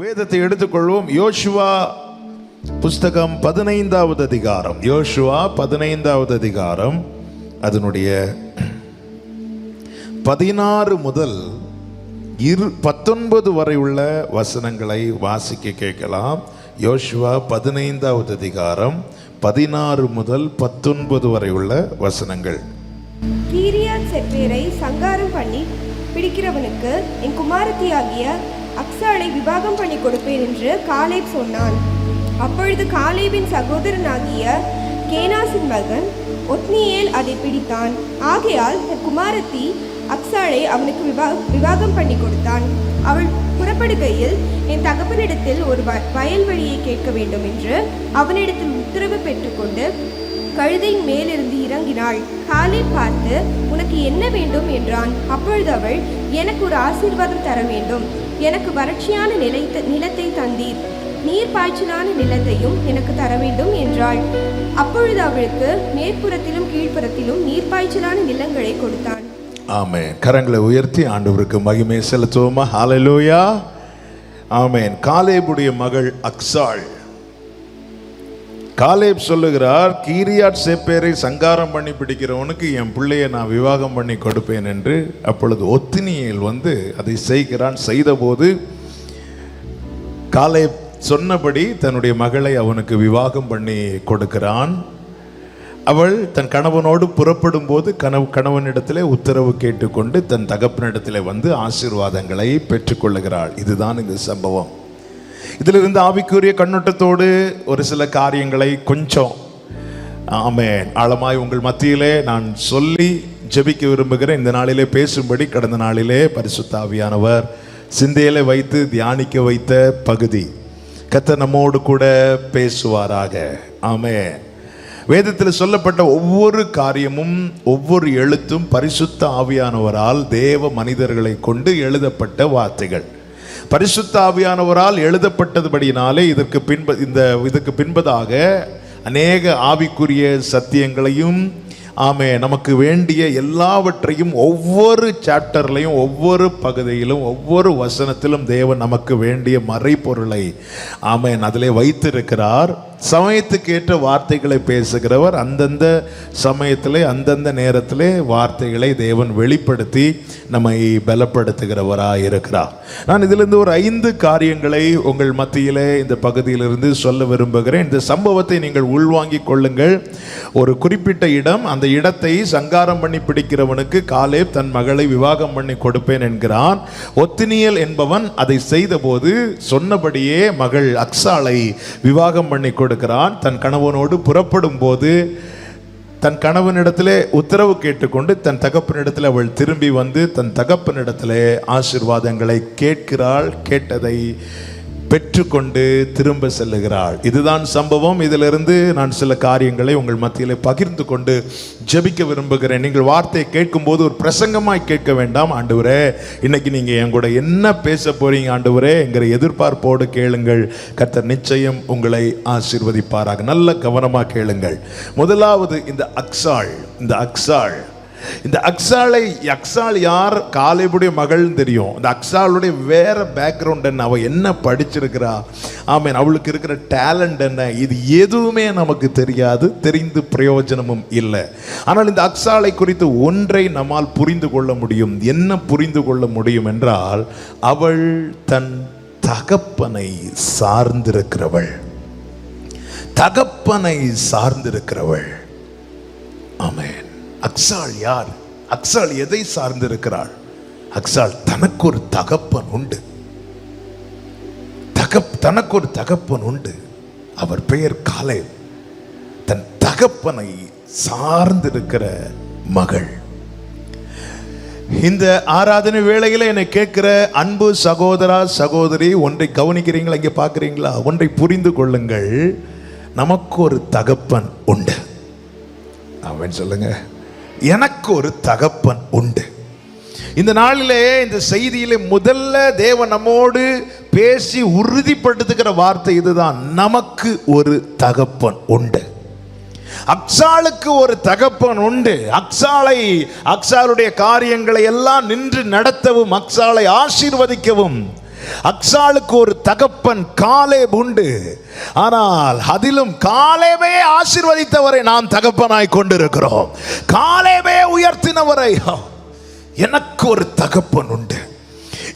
வேதத்தை எடுத்துக்கொள்வோம். யோசுவா புஸ்தகம் 15வது அதிகாரம். யோசுவா 15வது அதிகாரம் அதனுடைய 16 முதல் 19 வரை உள்ள வசனங்களை வாசிக்க கேட்கலாம். யோசுவா 15வது அதிகாரம் 16 முதல் 19 வரை உள்ள வசனங்கள். கீரியாத் செப்பேரை சங்காரம் பண்ணி பிடிக்கிறவனுக்கு என் குமாரத்தியாகிய அக்சாளை விவாகம் பண்ணி கொடுப்பேன் என்று காலேப் சொன்னான். அப்பொழுது காலேபின் சகோதரனாகிய கேனாசின் மகன் ஒத்னியேல் அதை பிடித்தான். ஆகையால் தன் குமாரத்தி அக்சாளை அவனுக்கு விவாகம் பண்ணி கொடுத்தான். அவள் புறப்படுகையில் என் தகப்பனிடத்தில் ஒரு வயல்வெளியை கேட்க வேண்டும் என்று அவனிடத்தில் உத்தரவு பெற்றுக்கொண்டு கழுதையின் மேலிருந்து இறங்கினாள். காலேப் பார்த்து, உனக்கு என்ன வேண்டும் என்றான். அப்பொழுது அவள், எனக்கு ஒரு ஆசீர்வாதம் தர வேண்டும். எனக்கு வறட்சியான நிலத்தை தந்தீர், நீர் பாய்ச்சலான நிலத்தையும் எனக்கு தர வேண்டும் என்றாள். அப்பொழுது அவளுக்கு மேற்புறத்திலும் கீழ்ப்புறத்திலும் நீர் பாய்ச்சலான நிலங்களை கொடுத்தான். ஆமென். கரங்களை உயர்த்தி ஆண்டவருக்கு மகிமை செலுத்துவோமா? ஹல்லேலூயா. ஆமென். காலேபுடைய மகள் அக்சாள். காலேப் சொல்லுகிறார், கீரியாத் சேப்பேரை சங்காரம் பண்ணி பிடிக்கிறவனுக்கு என் பிள்ளையை நான் விவாகம் பண்ணி கொடுப்பேன் என்று. அப்பொழுது ஒத்னியேல் அதை செய்கிறான். செய்தபோது காலேப் சொன்னபடி தன்னுடைய மகளை அவனுக்கு விவாகம் பண்ணி கொடுக்கிறான். அவள் தன் கணவனோடு புறப்படும் போது கணவனிடத்திலே உத்தரவு கேட்டுக்கொண்டு தன் தகப்பனிடத்திலே ஆசீர்வாதங்களை பெற்றுக்கொள்ளுகிறாள். இதுதான் இந்த சம்பவம். இதிலிருந்து ஆவிக்குரிய கண்ணோட்டத்தோடு ஒரு சில காரியங்களை கொஞ்சம் ஆழமாய் உங்கள் மத்தியிலே நான் சொல்லி ஜெபிக்க விரும்புகிறேன். இந்த நாளிலே பேசும்படி கடந்த நாளிலே பரிசுத்த ஆவியானவர் சிந்தையிலே வைத்து தியானிக்க வைத்த பகுதி. கர்த்தர் நம்மோடு கூட பேசுவாராக. ஆமென். வேதத்தில் சொல்லப்பட்ட ஒவ்வொரு காரியமும் ஒவ்வொரு எழுத்தும் பரிசுத்த ஆவியானவரால் தேவ மனிதர்களை கொண்டு எழுதப்பட்ட வார்த்தைகள். பரிசுத்த ஆவியானவரால் எழுதப்பட்டதுபடியினாலே இதற்கு பின்பதாக அநேக ஆவிக்குரிய சத்தியங்களையும் நமக்கு வேண்டிய எல்லாவற்றையும் ஒவ்வொரு சாப்டர்லையும் ஒவ்வொரு பகுதியிலும் ஒவ்வொரு வசனத்திலும் தேவன் நமக்கு வேண்டிய மறைபொருளை அதிலே வைத்திருக்கிறார். சமயத்துக்கு ஏற்ற வார்த்தைகளை பேசுகிறவர் அந்தந்த சமயத்திலே அந்தந்த நேரத்திலே வார்த்தைகளை தேவன் வெளிப்படுத்தி நம்மை பலப்படுத்துகிறவராக இருக்கிறார். நான் இதிலிருந்து ஒரு 5 காரியங்களை உங்கள் மத்தியிலே இந்த பகுதியிலிருந்து சொல்ல விரும்புகிறேன். இந்த சம்பவத்தை நீங்கள் உள்வாங்கிக் கொள்ளுங்கள். ஒரு குறிப்பிட்ட இடம், அந்த இடத்தை சங்காரம் பண்ணி பிடிக்கிறவனுக்கு காலேப் தன் மகளை விவாகம் பண்ணி கொடுப்பேன் என்கிறான். ஒத்னியேல் என்பவன் அதை செய்தபோது சொன்னபடியே மகள் அக்சாளை விவாகம் பண்ணி கொடுக்கிறான். தன் கணவனோடு புறப்படும் போது தன் கணவனிடத்திலே உத்தரவு கேட்டுக்கொண்டு தன் தகப்பனிடத்தில் அவள் திரும்பி தன் தகப்பனிடத்திலே ஆசீர்வாதங்களை கேட்கிறாள். கேட்டதை பெற்றுக்கொண்டு திரும்ப செல்லுகிறாள். இதுதான் சம்பவம். இதிலிருந்து நான் சில காரியங்களை உங்கள் மத்தியிலே பகிர்ந்து கொண்டு ஜெபிக்க விரும்புகிறேன். நீங்கள் வார்த்தையை கேட்கும்போது ஒரு பிரசங்கமாய் கேட்க வேண்டாம். ஆண்டவரே, இன்னைக்கு நீங்க என் கூட என்ன பேச போறீங்க ஆண்டவரே என்கிற எதிர்பார்ப்போடு கேளுங்கள். கர்த்தர் நிச்சயம் உங்களை ஆசீர்வதிப்பாராக. நல்ல கவனமா கேளுங்கள். முதலாவது இந்த அக்சாள் யார்? காலேபுடைய மகள் தெரியும். இந்த அக்சாளுடைய வேற பேக்ரவுண்ட் என்ன, அவ என்ன படிச்சிருக்கிறா, அவளுக்கு இருக்கிற டேலண்ட் என்ன, இது எதுவுமே நமக்கு தெரியாது. தெரிந்து பிரயோஜனமும் இல்லை. ஆனால் இந்த அக்சாளை குறித்து ஒன்றை நம்மால் புரிந்து கொள்ள முடியும். என்ன புரிந்து கொள்ள முடியும் என்றால், அவள் தன் தகப்பனை சார்ந்திருக்கிறவள். ஆமென். அக்சாள் யார்? அக்சாள் எதை சார்ந்திருக்கிறாள்? அக்சாள் தனக்கு ஒரு தகப்பன் உண்டு. அவர் பெயர் காலேப். தன் தகப்பனை சார்ந்திருக்கிற மகள். இந்த ஆராதனை வேளையில என்னை கேட்கிற அன்பு சகோதரா சகோதரி, ஒன்றை கவனிக்கிறீங்களா? இங்க பாக்குறீங்களா? ஒன்றை புரிந்து கொள்ளுங்கள். நமக்கு ஒரு தகப்பன் உண்டு. அவன் சொல்லுங்க, எனக்கு ஒரு தகப்பன் உண்டு. இந்த நாளிலே இந்த செய்தியிலே முதல்ல தேவன் நம்மோடு பேசி உறுதிப்படுத்துகிற வார்த்தை இதுதான். நமக்கு ஒரு தகப்பன் உண்டு. அக்சாளுக்கு ஒரு தகப்பன் உண்டு. அக்சாளுடைய காரியங்களை எல்லாம் நின்று நடத்தவும், அக்சாளை ஆசீர்வதிக்கவும் அக்சாளுக்கு ஒரு தகப்பன் காலேப் உண்டு. ஆனால் அதிலும் காலேபே ஆசீர்வதித்தவரை நாம் தகப்பனாய் கொண்டிருக்கிறோம். காலேபே உயர்த்தினவரை எனக்கு ஒரு தகப்பன் உண்டு.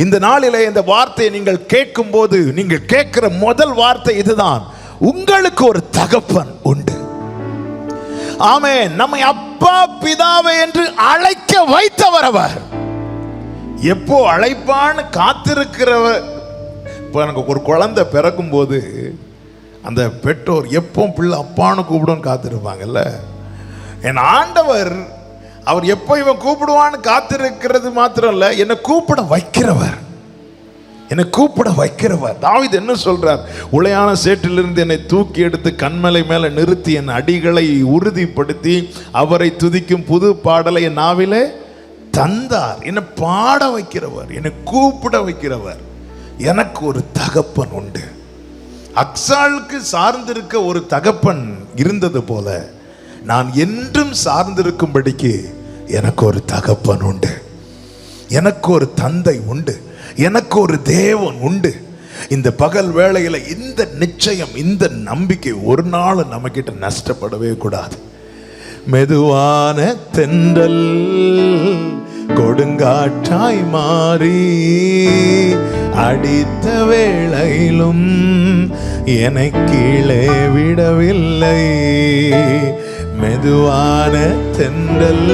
இந்த நாளிலே இந்த வார்த்தையை நீங்கள் கேட்கும் போது நீங்கள் கேட்கிற முதல் வார்த்தை இதுதான், உங்களுக்கு ஒரு தகப்பன் உண்டு. ஆமென். நம்மை அப்பா பிதாவே என்று அழைக்க வைத்தவர் அவர். எப்போ அழைப்பான்னு காத்திருக்கிறவர். இப்போ எனக்கு ஒரு குழந்தை பிறக்கும் போது அந்த பெற்றோர் எப்போ பிள்ளை அப்பான்னு கூப்பிடுன்னு காத்திருப்பாங்கல்ல. என் ஆண்டவர் அவர் எப்போ இவன் கூப்பிடுவான்னு காத்திருக்கிறது மாத்திரம் இல்ல, என்னை கூப்பிட வைக்கிறவர். என்னை கூப்பிட வைக்கிறவர். தாவீது என்ன சொல்றார்? உளையான சேற்றிலிருந்து என்னை தூக்கி எடுத்து கண்மலை மேல நிறுத்தி என் அடிகளை உறுதிப்படுத்தி அவரை துதிக்கும் புது பாடலை என் நாவிலே தந்தார். என்னை பாட வைக்கிறவர், என்னை கூப்பிட வைக்கிறவர். எனக்கு ஒரு தகப்பன் உண்டு. அக்சாளுக்கு சார்ந்திருக்க ஒரு தகப்பன் இருந்தது போல நான் என்றும் சார்ந்திருக்கும்படிக்கு எனக்கு ஒரு தகப்பன் உண்டு. எனக்கு ஒரு தந்தை உண்டு. எனக்கு ஒரு தேவன் உண்டு. இந்த பகல் வேளையில இந்த நிச்சயம், இந்த நம்பிக்கை ஒரு நாள் நம்ம கிட்ட நஷ்டப்படவே கூடாது. மெதுவான தென்றல் கொடுங்காற்றாய் மாறி அடித்த வேளையிலும் என்னை கீழே விடவில்லை. மெதுவான தென்றல்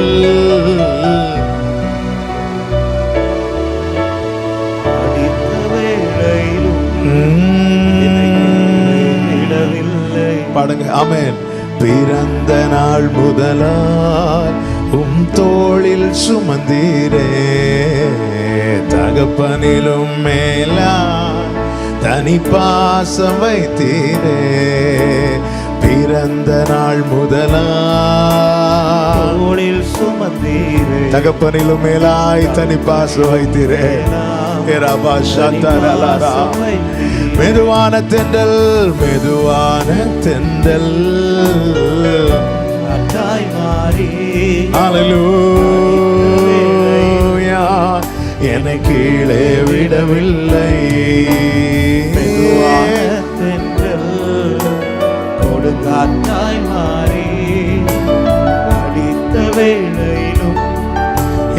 பாடுங்க. ஆமென். பிறந்த நாள் முதலாய் தோளில் சுமந்தீரே, தகப்பனிலும் மேலா தனி பாசம் வைத்தீரே. பிறந்த நாள் முதலாய் தோளில் சுமந்தீரே, தகப்பனிலும் மேலாய் தனி பாசம் வைத்தீரே. மெதுவான தென்றல், மெதுவான தென்றல் ஹல்லேலூயா என்னை கீழே விடவில்லை. மெதுவான தென்றல் கொடுங்காற்றாய் மாறி அடித்த வேளையிலும்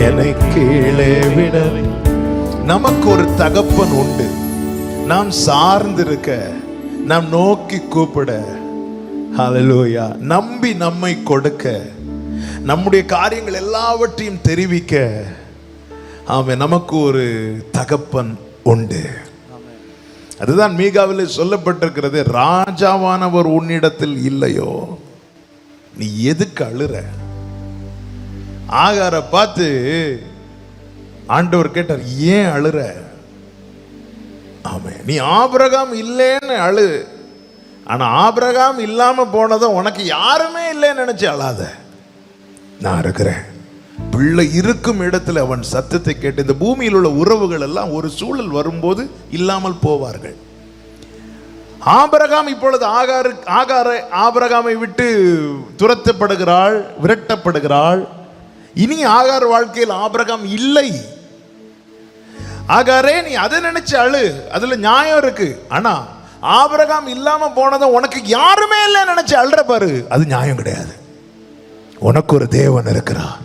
என்னை கீழே விடவில்லை. நமக்கு ஒரு தகப்பன் உண்டு. நாம் சார்ந்திருக்க, நாம் நோக்கி கூப்பிட, ஹல்லேலூயா, நம்பி நம்மை கொடுக்க, நம்முடைய காரியங்கள் எல்லாவற்றையும் தெரிவிக்க, ஆமென், நமக்கு ஒரு தகப்பன் உண்டு. அதுதான் மீகாவிலே சொல்லப்பட்டிருக்கிறது, ராஜாவானவர் உன்னிடத்தில் இல்லையோ நீ எதுக்கு அழுற? ஆகாரை பார்த்து ஆண்டவர் கேட்டார், ஏன் அழுற? ஆமே, நீ ஆபிரகாம் இல்லைன்னு அழு. ஆனா ஆபிரகாம் இல்லாம போனதும் உனக்கு யாருமே இல்லைன்னு நினைச்சு அழாத. நான் இருக்கிறேன். பிள்ளை இருக்கும் இடத்துல அவன் சத்தத்தை கேட்டு, இந்த பூமியில் உள்ள உறவுகள் எல்லாம் ஒரு சூழல் வரும்போது இல்லாமல் போவார்கள். ஆபிரகாம் இப்பொழுது ஆபிரகாமை விட்டு துரத்தப்படுகிறாள், விரட்டப்படுகிறாள். இனி ஆகார் வாழ்க்கையில் ஆபிரகாம் இல்லை. ஆகாரே, நீ அதை நினைச்சு அழு, அதுல நியாயம் இருக்கு. ஆனா ஆபிரகாம் இல்லாம போனதும் உனக்கு யாருமே இல்லை நினைச்சு அழுற பாரு, அது நியாயம் கிடையாது. உனக்கு ஒரு தேவன் இருக்கிறார்.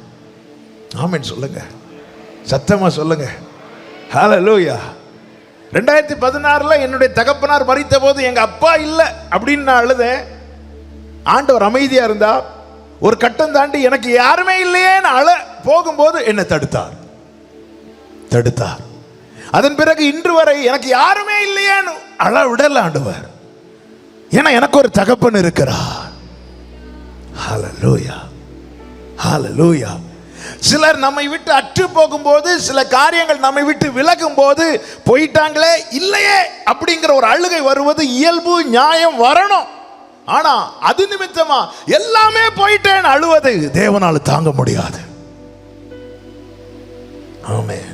ஆமென் சொல்லுங்க, சத்தமா சொல்லுங்க. ஹல்லேலூயா. 2016 என்னுடைய தகப்பனார் மரித்த போது எங்க அப்பா இல்லை அப்படின்னு நான் அழுதேன். ஆண்டவர் அமைதியா இருந்தா. ஒரு கட்டம் தாண்டி எனக்கு யாருமே இல்லையேன்னு அழ போகும்போது என்னை தடுத்தார். அதன் பிறகு இன்று வரை எனக்கு யாருமே இல்லையேன்னு அழ விடல ஆண்டவர். ஏன்னா எனக்கு ஒரு தகப்பன் இருக்கிறார். ஹல்லேலூயா, ஹல்லேலூயா. சிலர் நம்மை விட்டு அற்று போகும்போது, சில காரியங்கள் நம்மை விட்டு விலகும் போது, போயிட்டாங்களே இல்லையே அப்படிங்கிற ஒரு அழுகை வருவது இயல்பு, நியாயம், வரணும். ஆனா அது நிமித்தமா எல்லாமே போயிட்டேன்னு அழுவது தேவனால் தாங்க முடியாது. ஆமென்,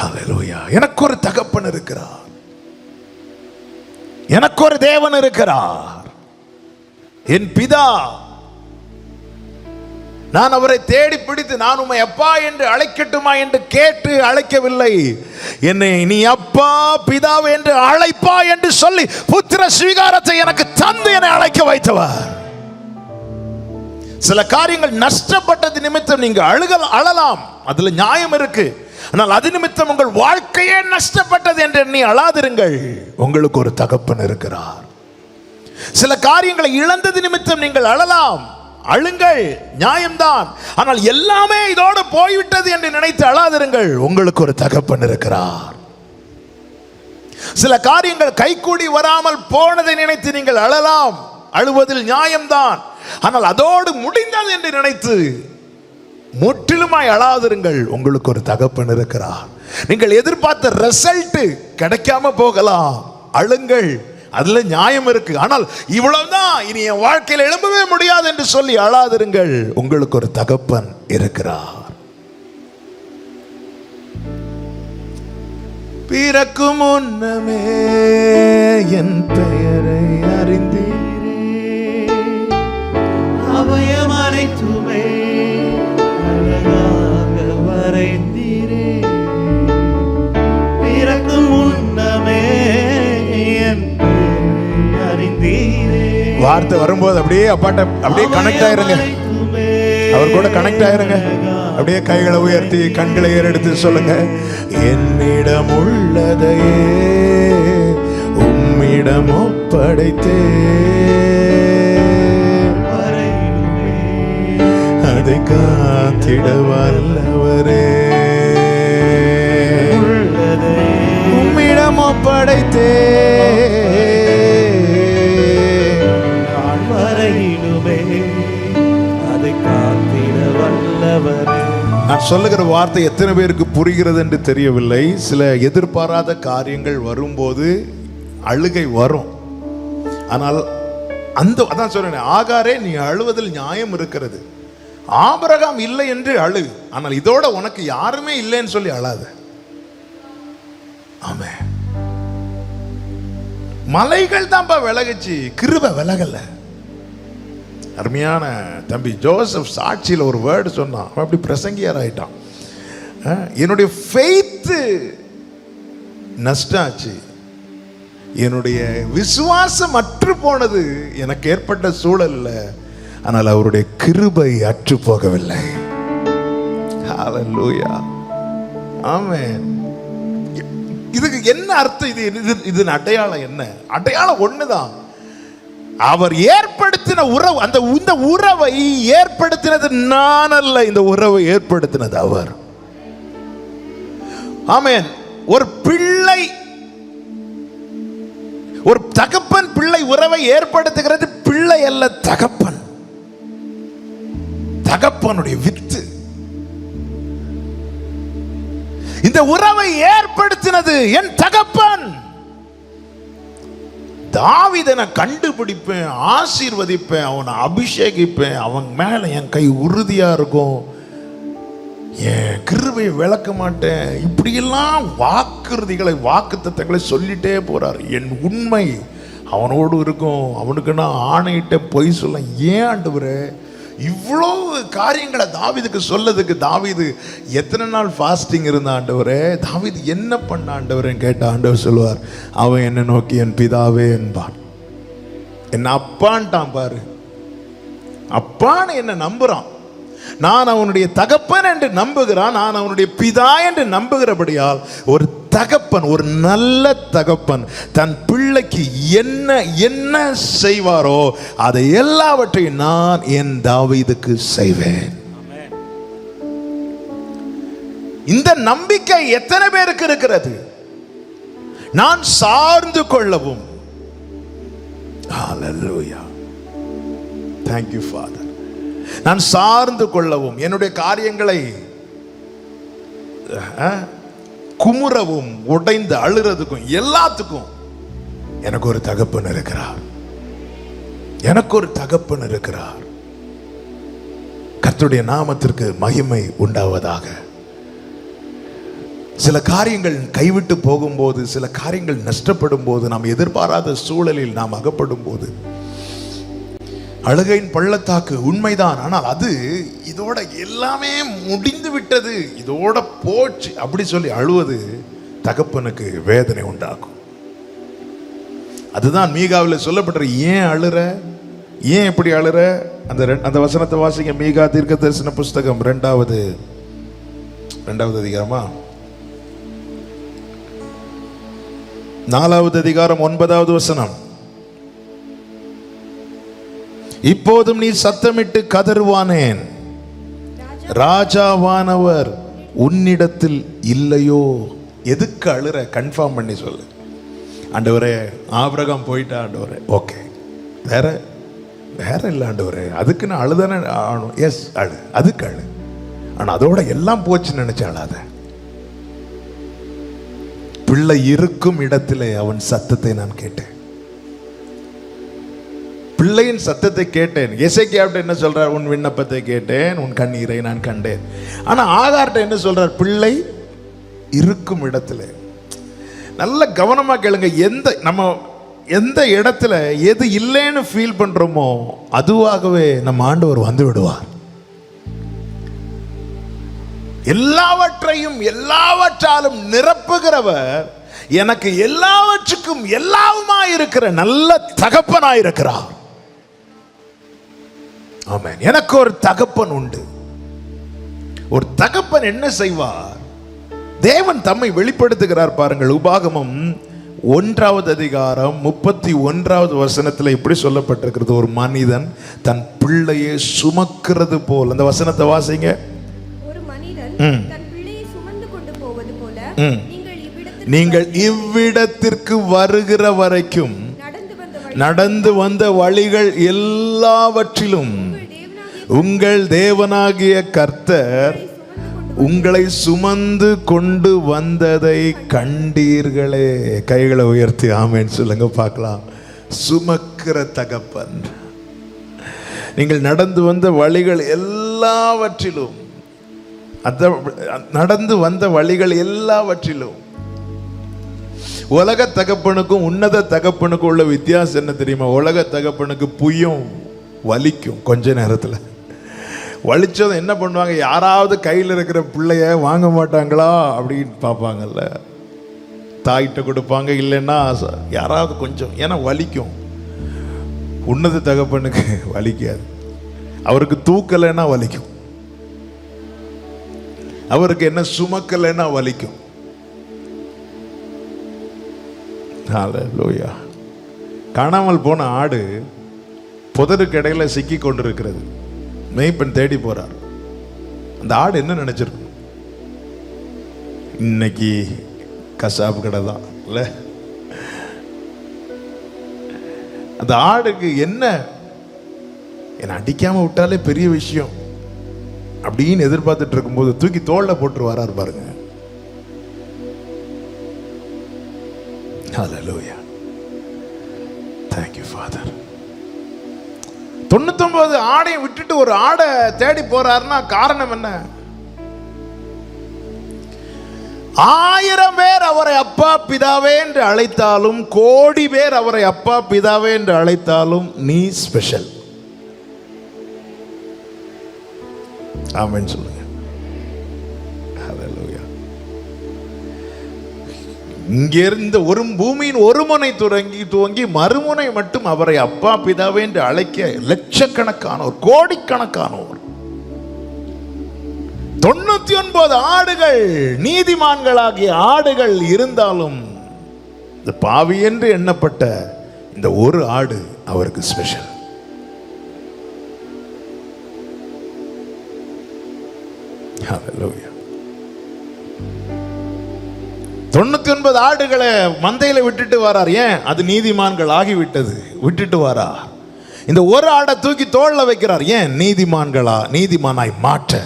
ஹல்லேலூயா. எனக்கு ஒரு தகப்பன் இருக்கிறார், எனக்கு ஒரு தேவன் இருக்கிறார், என் பிதா. நான் அவரை தேடி பிடித்து நான் உம்மை அப்பா என்று அழைக்கட்டுமா என்று கேட்டு அழைக்கவில்லை. என்னை நீ அப்பா பிதாவே என்று அழைப்பா என்று சொல்லி புத்திர ஸ்வீகாரத்தை எனக்கு தந்து என்னை அழைக்க வைத்தவர். சில காரியங்கள் நஷ்டப்பட்டது நிமித்தம் நீங்க அழலாம், அதுல நியாயம் இருக்கு. ஆனால் அது நிமித்தம் உங்கள் வாழ்க்கையே நஷ்டப்பட்டது என்று எண்ணி அழாதிருங்கள். உங்களுக்கு ஒரு தகப்பன் இருக்கிறார். சில காரியங்களை இழந்தது நிமித்தம் நீங்கள் அழலாம், அழுங்கள், நியாயம்தான். ஆனால் எல்லாமே இதோடு போய்விட்டது என்று நினைத்து அழாதிருங்கள். உங்களுக்கு ஒரு தகப்பன் இருக்கிறார். சில காரியங்கள் கைகூடி வராமல் போனதை நினைத்து நீங்கள் அழலாம், அழுவதில் நியாயம்தான். ஆனால் அதோடு முடிந்தது என்று நினைத்து முற்றிலுமாய் அழாதிருங்கள். உங்களுக்கு ஒரு தகப்பன் இருக்கிறார். நீங்கள் எதிர்பார்த்த ரிசல்ட் கிடைக்காம போகலாம், அழுங்கள், அதுல நியாயம் இருக்கு. ஆனால் இவ்வளவுதான், இனி என் வாழ்க்கையில் எழும்பவே முடியாது என்று சொல்லி அழாதிருங்கள். உங்களுக்கு ஒரு தகப்பன் இருக்கிறார். பிறக்கும் முன்னமே என் பெயரை அறிந்தீரே, அபயம் அனைத்துமே அழகாக வரைந்தீரே. பிறக்கும் முன்னமே என் பெயரை அறிந்தீரே. வார்த்தை வரும்போது அப்படியே அப்பாட்ட அப்படியே கனெக்ட் ஆயிருங்க. அவர் கூட கனெக்ட் ஆயிருங்க. அப்படியே கைகளை உயர்த்தி கண்களை ஏறெடுத்து சொல்லுங்க, என்னிடம் உள்ளதையே உம்மிடம் ஒப்படைத்தே, அதை காத்திட வல்லவரே. உம்மிடம் ஒப்படைத்தே, நான் சொல்லுகிற வார்த்தை எத்தனை பேருக்கு புரிகிறது என்று தெரியவில்லை. சில எதிர்பாராத காரியங்கள் வரும்போது அழுகை வரும். ஆனால் அதான் சொல்றேன், ஆகாரே நீ அழுவதில் நியாயம் இருக்கிறது. ஆபிரகாம் இல்லை என்று அழு, ஆனால் இதோட உனக்கு யாருமே இல்லைன்னு சொல்லி அழாத. ஆமென். மலைகள் தான்ப்பா விலகுச்சு, கிருபை விலகல. அருமையான தம்பி ஜோசப் சாட்சியில் ஒரு வேர்டு சொன்னான், அவன் அப்படி பிரசங்கியார் ஆயிட்டான். என்னுடைய ஃபெய்த்து நஷ்டாச்சு, என்னுடைய விசுவாசம் அற்று போனது எனக்கு ஏற்பட்ட சூழல்ல, ஆனால் அவருடைய கிருபை அற்று போகவில்லை. ஹல்லேலூயா, ஆமென். இதுக்கு என்ன அர்த்தம்? இது அடையாளம் என்ன? அடையாளம் ஒண்ணுதான். அவர் ஏற்படுத்தின உறவு, இந்த உறவை ஏற்படுத்தினது நான் அல்ல, இந்த உறவை ஏற்படுத்தினது அவர். ஆமென். ஒரு பிள்ளை, ஒரு தகப்பன் பிள்ளை உறவை ஏற்படுத்துகிறது. பிள்ளை அல்ல, தகப்பன். தகப்பனுடைய வித்து இந்த உறவை ஏற்படுத்தினது என் தகப்பன். தாவீதை நான் கண்டுபிடிப்பேன், ஆசீர்வதிப்பேன், அவனை அபிஷேகிப்பேன், அவன் மேல என் கை உறுதியா இருக்கும், என் கிருபையை விளக்க மாட்டேன், இப்படியெல்லாம் வாக்குறுதிகளை வாக்குத்தத்தங்களை சொல்லிட்டே போறார். என் உண்மை அவனோடு இருக்கும், அவனுக்கு நான் ஆணையிட்ட பொய் சொல்ல. ஏன் ஆண்டவரே இவ்வளோ காரியங்களை தாவீதுக்கு சொல்லதுக்கு? தாவீது எத்தனை நாள் ஃபாஸ்டிங் இருந்த ஆண்டவரே? தாவீது என்ன பண்ண ஆண்டவரேன்னு கேட்ட ஆண்டவர் சொல்லுவார், அவன் என்னை நோக்கி என் பிதாவே என்பான். என்ன அப்பான்ட்டான் பாரு. அப்பான்னு என்ன நம்புறான். நான் அவனுடைய தகப்பன் என்று நம்புகிறான், நான் அவனுடைய பிதா என்று நம்புகிறபடியால் ஒரு தகப்பன், ஒரு நல்ல தகப்பன் தன் பிள்ளைக்கு என்ன என்ன செய்வாரோ அதை எல்லாவற்றையும் நான் என் தாவீதுக்கு செய்வேன். இந்த நம்பிக்கை எத்தனை பேருக்கு இருக்கிறது? நான் சார்ந்து கொள்ளவும். ஹல்லேலூயா, thank you Father. நான் சார்ந்து கொள்ளவும், என்னுடைய காரியங்களை குமுறவும், உடைந்து அழுறதுக்கும் எல்லாத்துக்கும் எனக்கு ஒரு தகப்பன் இருக்கிறார். எனக்கு ஒரு தகப்பன் இருக்கிறார். கர்த்தருடைய நாமத்திற்கு மகிமை உண்டாவதாக. சில காரியங்கள் கைவிட்டு போகும்போது, சில காரியங்கள் நஷ்டப்படும் போது, நாம் எதிர்பாராத சூழலில் நாம் அகப்படும் போது அழுகையின் பள்ளத்தாக்கு உண்மைதான். ஆனால் அது இதோட எல்லாமே முடிந்து விட்டது, இதோட போச்சு அப்படி சொல்லி அழுவது தகப்பனுக்கு வேதனை உண்டாக்கும். அதுதான் மீகாவில் சொல்லப்பட்ட. ஏன் அழுற, ஏன் இப்படி அழுற? அந்த வசனத்தை வாசிங்க. மீகா தீர்க்க தரிசன புஸ்தகம் 2வது அதிகாரமா 4வது அதிகாரம் 9வது வசனம். இப்போதும் நீ சத்தமிட்டு கதறுவானேன், ராஜாவானவர் உன்னிடத்தில் இல்லையோ? எதுக்கு அழுற? கன்ஃபார்ம் பண்ணி சொல்லு. ஆண்டவரே, ஆபிரகாம் போயிட்டா ஆண்டவரே, ஓகே, வேற இல்லை ஆண்டவரே, அதுக்கு நான் அழுதானே ஆகணும். எஸ், அழு, அதுக்கு அழு. ஆனா அதோட எல்லாம் போச்சுன்னு நினைச்சு அழாத. பிள்ளை இருக்கும் இடத்திலே அவன் சத்தத்தை நான் கேட்டேன், பிள்ளையின் சத்தத்தை கேட்டேன். எசேக்கியாவிட்ட என்ன சொல்றார்? உன் விண்ணப்பத்தை கேட்டேன், உன் கண்ணீரை நான் கண்டேன். ஆனா ஆகார்ட்ட என்ன சொல்றார்? பிள்ளை இருக்கும் இடத்துல. நல்ல கவனமா கேளுங்க. எந்த இடத்துல எது இல்லைன்னு ஃபீல் பண்றோமோ அதுவாகவே நம்ம ஆண்டவர் வந்து விடுவார். எல்லாவற்றையும் எல்லாவற்றாலும் நிரப்புகிறவர் எனக்கு எல்லாவற்றுக்கும் எல்லாவுமா இருக்கிற நல்ல தகப்பனாய் இருக்கிறார். ஆமென். எனக்கு ஒரு தகப்பன் உண்டு. ஒரு தகப்பன் என்ன செய்வார்? தேவன் தம்மை வெளிப்படுத்துகிறார் பாருங்கள். உபாகமம் 1வது அதிகாரம் 31வது வசனத்தில் இப்படி சொல்லப்பட்டிருக்கிறது. ஒரு மனிதன் தன் பிள்ளையை சுமக்கிறது போல். அந்த வசனத்தை வாசிங்க. ஒரு மனிதன் தன் பிள்ளையை சுமந்து கொண்டு போவது போல நீங்கள் இவ்விடத்திற்கு வருகிற வரைக்கும் நடந்து வந்த வழிகள் எல்லாவற்றிலும் உங்கள் தேவனாகிய கர்த்தர் உங்களை சுமந்து கொண்டு வந்ததை கண்டீர்களே. கைகளை உயர்த்தி ஆமென் சொல்லுங்க பார்க்கலாம். சுமக்கிற தகப்பன். நீங்கள் நடந்து வந்த வழிகள் எல்லாவற்றிலும், நடந்து வந்த வழிகள் எல்லாவற்றிலும். உலக தகப்பனுக்கும் உன்னத தகப்பனுக்கும் உள்ள வித்தியாசம் என்ன தெரியுமா? உலக தகப்பனுக்கு புயும் வலிக்கும், கொஞ்ச நேரத்தில் வலிச்சதும் என்ன பண்ணுவாங்க? யாராவது கையில் இருக்கிற பிள்ளைய வாங்க மாட்டாங்களா அப்படின்னு பார்ப்பாங்கல்ல. தாயிட்ட கொடுப்பாங்க, இல்லைன்னா யாராவது கொஞ்சம், ஏன்னா வலிக்கும். உன்னத தகப்பனுக்கு வலிக்காது. அவருக்கு தூக்கலைன்னா வலிக்கும், அவருக்கு என்ன சுமக்கலைன்னா வலிக்கும். ஹல்லேலூயா. காணாமல் போன ஆடு புதருக்கு இடையில சிக்கி கொண்டிருக்கிறது. மேய்ப்பன் தேடி போறார். அந்த ஆடு என்ன நினைச்சிருக்கும்? இன்னைக்கு கசாப்பு கடை தான் இல்ல. அந்த ஆடுக்கு என்ன அடிக்காம விட்டாலே பெரிய விஷயம் அப்படின்னு எதிர்பார்த்துட்டு இருக்கும்போது தூக்கி தோல்ல போட்டு வராரு பாருங்க. ஹல்லேலூயா. Thank you Father. 99 ஆடையை விட்டுட்டு ஒரு ஆடை தேடி போறாருன்னா காரணம் என்ன? 1000 பேர் அவரை அப்பா பிதாவே என்று அழைத்தாலும், கோடி பேர் அவரை அப்பா பிதாவே என்று அழைத்தாலும், நீ ஸ்பெஷல். ஆமென் சொல்லுங்க. ஹல்லேலூயா. இங்கிருந்து ஒரு பூமியின் ஒரு முனை துவங்கி மறுமுனை மட்டும் அவரை அப்பா பிதாவே என்று அழைக்க லட்சக்கணக்கானோர், கோடிக்கணக்கானோர். 99 ஆடுகள், நீதிமான்களாகிய ஆடுகள் இருந்தாலும் இந்த பாவி என்று எண்ணப்பட்ட இந்த ஒரு ஆடு அவருக்கு ஸ்பெஷல். ஹல்லேலூயா. 99 ஆடுகளை மந்தையில விட்டுட்டு வரார். ஏன்? அது நீதிமான்கள் ஆகிவிட்டது, விட்டுட்டு வரார். இந்த ஒரு ஆடை தூக்கி தோள்ல வைக்கிறார். ஏன்? நீதிமானாய் மாற்ற.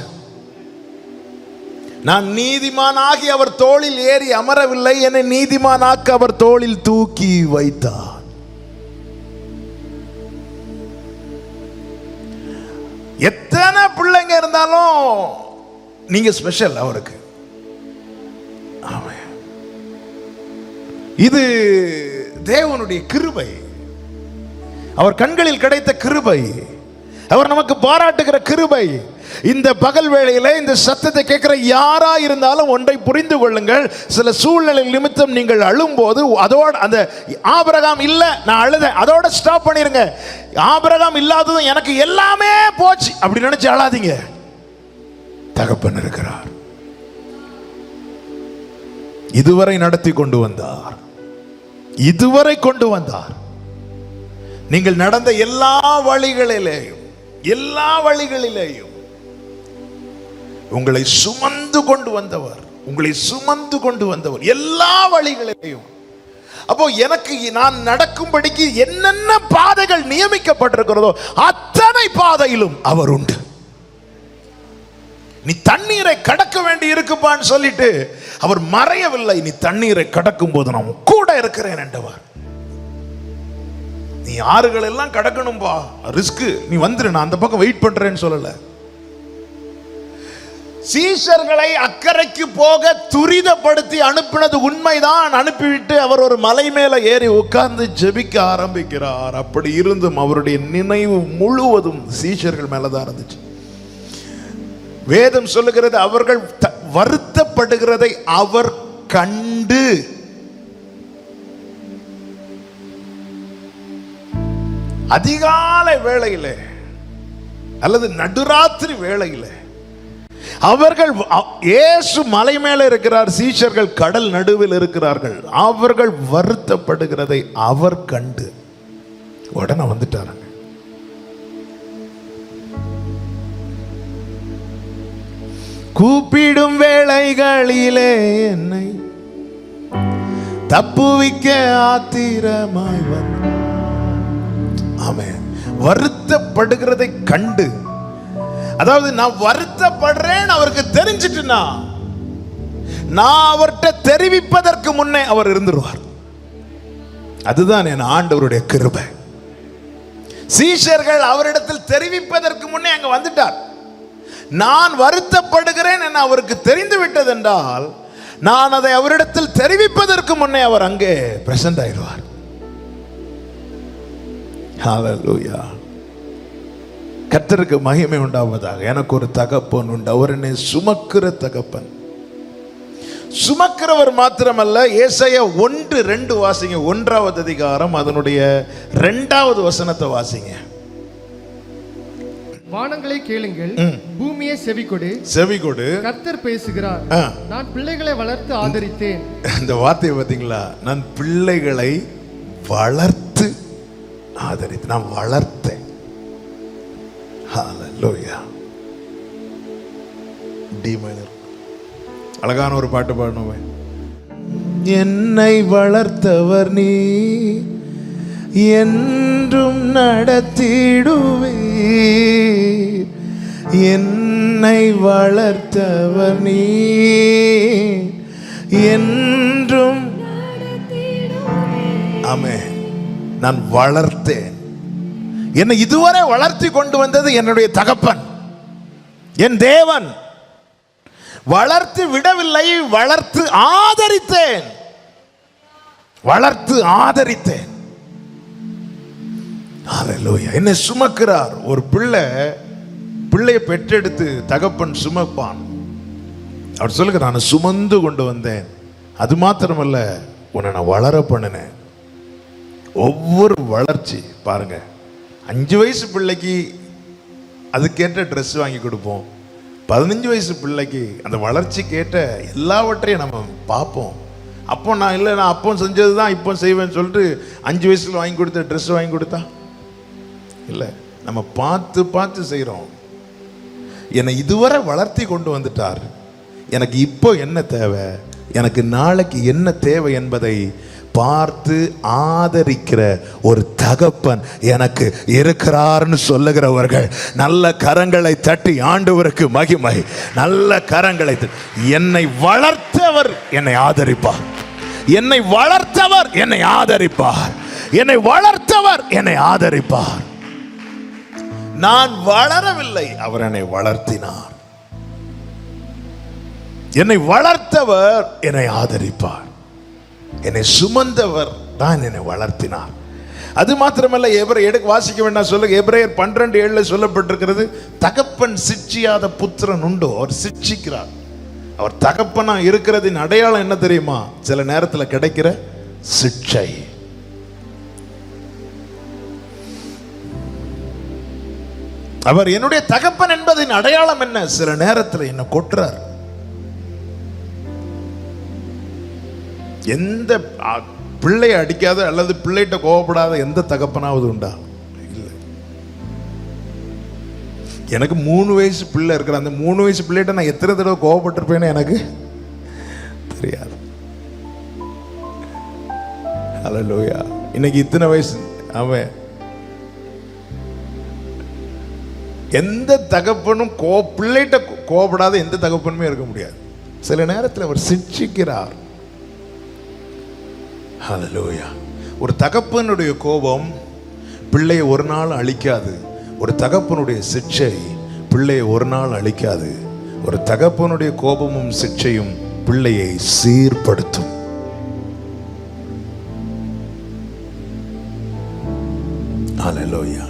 நான் நீதிமானாகி அவர் தோளில் ஏறி அமரவில்லை, என்னை நீதிமானாக்க அவர் தோளில் தூக்கி வைத்தார். எத்தனை பிள்ளைங்க இருந்தாலும் நீங்க ஸ்பெஷல் அவருக்கு. ஆமென். இது தேவனுடைய கிருபை, அவர் கண்களில் கிடைத்த கிருபை. அவர் நமக்கு பாராட்டுகிற கிருபை. இந்த பகல் வேளையில இந்த சத்தத்தை கேட்கிற யாரா இருந்தாலும் ஒன்றை புரிந்து கொள்ளுங்கள். சில சூழ்நிலை நிமித்தம் நீங்கள் அழும்போது அதோட அந்த ஆபிரகாம் இல்ல நான் அழுதேன் அதோட ஸ்டாப் பண்ணிருங்க. ஆபிரகாம் இல்லாததும் எனக்கு எல்லாமே போச்சு அப்படி நினைச்சு அழாதீங்க. தகப்பன் இருக்கிறார், இதுவரை நடத்தி கொண்டு வந்தார், இதுவரை கொண்டு வந்தார். நீங்கள் நடந்த எல்லா வழிகளிலேயும் உங்களை சுமந்து கொண்டு வந்தவர், எல்லா வழிகளிலேயும். அப்போ எனக்கு நான் நடக்கும்படிக்கு என்னென்ன பாதைகள் நியமிக்கப்பட்டிருக்கிறதோ அத்தனை பாதையிலும் அவர் உண்டு. நீ தண்ணீரை கடக்க வேண்டி இருக்குப்பான்னு சொல்லிட்டு அவர் மறையவில்லை. நீ தண்ணீரை கடக்கும் போது நான் கூட இருக்கிறேன் என்றவர். நீ ஆறுகள் எல்லாம் கடக்கணும்பா, ரிஸ்க், நீ வந்துரு, நான் அந்த பக்கம் வெயிட் பண்றேன்னு சொல்லல. சீஷர்களை அக்கறைக்கு போக துரிதப்படுத்தி அனுப்பினது உண்மைதான். அனுப்பிவிட்டு அவர் ஒரு மலை மேல ஏறி உட்கார்ந்து ஜெபிக்க ஆரம்பிக்கிறார். அப்படி இருந்தும் அவருடைய நினைவு முழுவதும் சீஷர்கள் மேலதான் இருந்துச்சு. வேதம் சொல்லுகிறது அவர்கள் வருத்தப்படுகிறதை அவர் கண்டு, அதிகாலை வேளையிலே அல்லது நடுராத்திரி வேளையிலே அவர்கள், இயேசு மலை மேல இருக்கிறார், சீஷர்கள் கடல் நடுவில் இருக்கிறார்கள். அவர்கள் வருத்தப்படுகிறதை அவர் கண்டு உடனே வந்துட்டாருங்க. கூப்பிடும் வேளைகளிலே என்னை தப்புவிக்க ஆத்திரமாய் வந்தார். ஆமென். வருத்தப்படுகிறதை கண்டு, அதாவது நான் வருத்தப்படுறேன் அவருக்கு தெரிஞ்சிட்டுனா நான் அவர்கிட்ட தெரிவிப்பதற்கு முன்னே அவர் இருந்துருவார். அதுதான் என் ஆண்டவருடைய கிருபை. சீஷர்கள் அவரிடத்தில் தெரிவிப்பதற்கு முன்னே அங்க வந்துட்டார். நான் வருத்தப்படுகிறேன் என அவருக்கு தெரிந்து விட்டது என்றால் நான் அதை அவரிடத்தில் தெரிவிப்பதற்கு முன்னே அவர் அங்கே பிரசன்ட் ஆயிடுவார். ஹல்லேலூயா. கர்த்தருக்கு மகிமை உண்டாவதாக. எனக்கு ஒரு தகப்பன் உண்டு, அவர் என்னை சுமக்கிற தகப்பன். சுமக்கிறவர் மாத்திரமல்ல, ஏசாயா 1:2 வாசிங்க. 1வது அதிகாரம் அதனுடைய 2வது வசனத்தை வாசிங்க. வானங்களை கேளுங்கள், பூமியை செவிகொடு, கர்த்தர் பேசுகிறார். நான் பிள்ளைகளை வளர்த்து ஆதரித்தேன். இந்த வார்த்தையை பார்த்தீங்களா? நான் பிள்ளைகளை வளர்த்து ஆதரித்தேன். நான் வளர்த்தேன். ஹல்லேலூயா. டி மைனர் அழகான ஒரு பாட்டு பாடணுமே. என்னை வளர்த்தவர் நீ என்றும் நடத்திடுவீர். என்னை வளர்த்தவர் நீ என்றும். ஆமென். நான் வளர்த்தேன். என்னை இதுவரை வளர்த்தி கொண்டு வந்தது என்னுடைய தகப்பன், என் தேவன். வளர்த்து விடவில்லை, வளர்த்து ஆதரித்தேன். வளர்த்து ஆதரித்தேன். ஹல்லேலூயா. என்னை சுமக்கிறார். ஒரு பிள்ளையை பெற்றெடுத்து தகப்பன் சுமப்பான். அவர் சொல்லுங்க, நான் சுமந்து கொண்டு வந்தேன். அது மாத்திரமல்ல, உன்னை நான் வளர பண்ணினேன். ஒவ்வொரு வளர்ச்சி பாருங்க. 5 வயசு பிள்ளைக்கு அதுக்கேற்ற ட்ரெஸ் வாங்கி கொடுப்போம். 15 வயசு பிள்ளைக்கு அந்த வளர்ச்சி கேட்ட எல்லாவற்றையும் நம்ம பார்ப்போம். அப்போ நான் அப்போ செஞ்சது தான் இப்போ செய்வேன்னு சொல்லிட்டு 5 வயசுல வாங்கி கொடுத்த ட்ரெஸ் வாங்கி கொடுத்தா இல்லை, நம்ம பார்த்து பார்த்து செய்கிறோம். என்னை இதுவரை வளர்த்தி கொண்டு வந்துட்டார். எனக்கு இப்போ என்ன தேவை, எனக்கு நாளைக்கு என்ன தேவை என்பதை பார்த்து ஆதரிக்கிற ஒரு தகப்பன் எனக்கு இருக்கிறார்னு சொல்லுகிறவர்கள் நல்ல கரங்களை தட்டி ஆண்டவருக்கு மகிமை. நல்ல கரங்களை என்னை வளர்த்தவர் என்னை ஆதரிப்பார். என்னை வளர்த்தவர் என்னை ஆதரிப்பார். என்னை வளர்த்தவர் என்னை ஆதரிப்பார். நான் வளரவில்லை, அவர் என்னை வளர்த்தினார். என்னை வளர்த்தவர் என்னை ஆதரிப்பார். என்னை சுமந்தவர் தான் என்னை வளர்த்தினார். அது மாத்திரமல்ல, வாசிக்க வேண்டாம் சொல்லுங்க. எபிரேயர் 12:7 சொல்லப்பட்டிருக்கிறது, தகப்பன் சிட்சியாத புத்திரன் உண்டோ? அவர் சிட்சிக்கிறார். அவர் தகப்பனா இருக்கிறதின் அடையாளம் என்ன தெரியுமா? சில நேரத்தில் கிடைக்கிற சிட்சை. அவர் என்னுடைய தகப்பன் என்பதின் அடையாளம் என்ன? சில நேரத்தில் என்ன கொட்டுறார். எந்த பிள்ளையை அடிக்காத அல்லது பிள்ளைகிட்ட கோவப்படாத எந்த தகப்பனாவது உண்டா? இல்லை. எனக்கு 3 வயசு பிள்ளை இருக்கிற, அந்த 3 வயசு பிள்ளைகிட்ட நான் எத்தனை தடவை கோவப்பட்டிருப்பேன்னு எனக்கு தெரியாது. ஹல்லேலூயா. இன்னைக்கு இத்தனை வயசு அவன் எந்த தகப்பனும் பிள்ளைகிட்ட கோவப்படாத எந்த தகப்பனுமே இருக்க முடியாது. சில நேரத்தில் அவர் சிட்சிக்கிறார். ஹல்லேலூயா. ஒரு தகப்பனுடைய கோபம் பிள்ளையை ஒரு நாள் அழிக்காது. ஒரு தகப்பனுடைய சிட்சை பிள்ளையை ஒரு நாள் அழிக்காது. ஒரு தகப்பனுடைய கோபமும் சிட்சையும் பிள்ளையை சீர்படுத்தும். ஹல்லேலூயா.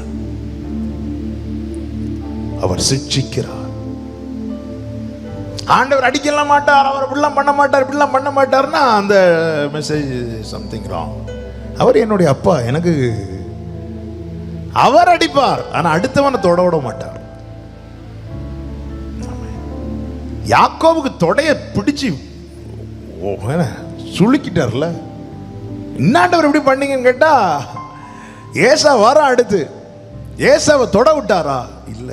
அவர் சிட்சிக்கிறார். ஆண்டவர் அடிக்கலாம் மாட்டார், அவர் இப்படிலாம் பண்ண மாட்டார், இப்படிலாம் பண்ண மாட்டார்னா அந்த மெசேஜ் சம்திங் ராங். அவர் என்னுடைய அப்பா, எனக்கு அவர் அடிப்பார், ஆனா அடுத்தவனை தொட விட மாட்டார். யாக்கோவுக்கு தொடைய பிடிச்சு சுளுக்கிட்டார்ல. இன்னாண்டவர் எப்படி பண்ணீங்கன்னு கேட்டா, ஏசா வர அடுத்து ஏசாவை தொட விட்டாரா? இல்ல.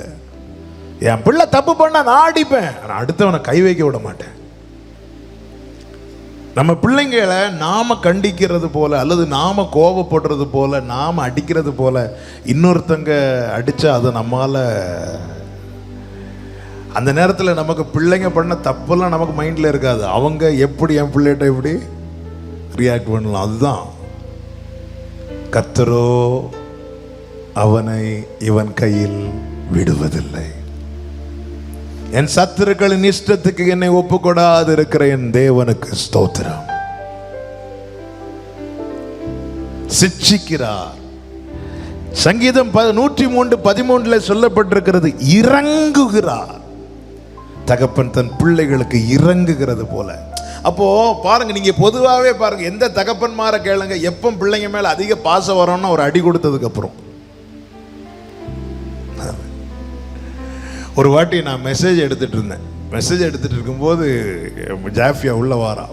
என் பிள்ளை தப்பு பண்ணா நான் அடிப்பேன், நான் அடுத்தவனை கை வைக்க விட மாட்டேன். நம்ம பிள்ளைங்களை நாம கண்டிக்கிறது போல அல்லது நாம கோபப்படுறது போல நாம அடிக்கிறது போல இன்னொருத்தங்க அடிச்சா அது நம்மால அந்த நேரத்தில் நமக்கு பிள்ளைங்க பண்ண தப்பெல்லாம் நமக்கு மைண்ட்ல இருக்காது. அவங்க எப்படி என் பிள்ளைகிட்ட எப்படி ரியாக்ட் பண்ணலாம், அதுதான். கர்த்தரோ அவனை இவன் கையில் விடுவதில்லை. என் சத்துருக்களின் இஷ்டத்துக்கு என்னை ஒப்புக்கொடாது இருக்கிற என் தேவனுக்கு ஸ்தோத்திரம். சிட்சிக்கிறார். சங்கீதம் 103:13 சொல்லப்பட்டிருக்கிறது, இறங்குகிறார். தகப்பன் தன் பிள்ளைகளுக்கு இறங்குகிறது போல. அப்போ பாருங்க, நீங்க பொதுவாகவே பாருங்க, எந்த தகப்பன்மார கேளுங்க, எப்போ பிள்ளைங்க மேல அதிக பாசம் வரும்னா ஒரு அடி கொடுத்ததுக்கு அப்புறம். ஒரு வாட்டி நான் மெசேஜ் எடுத்துட்டு இருந்தேன். மெசேஜ் எடுத்துட்டு இருக்கும்போது ஜாஃபியா உள்ள வாரா.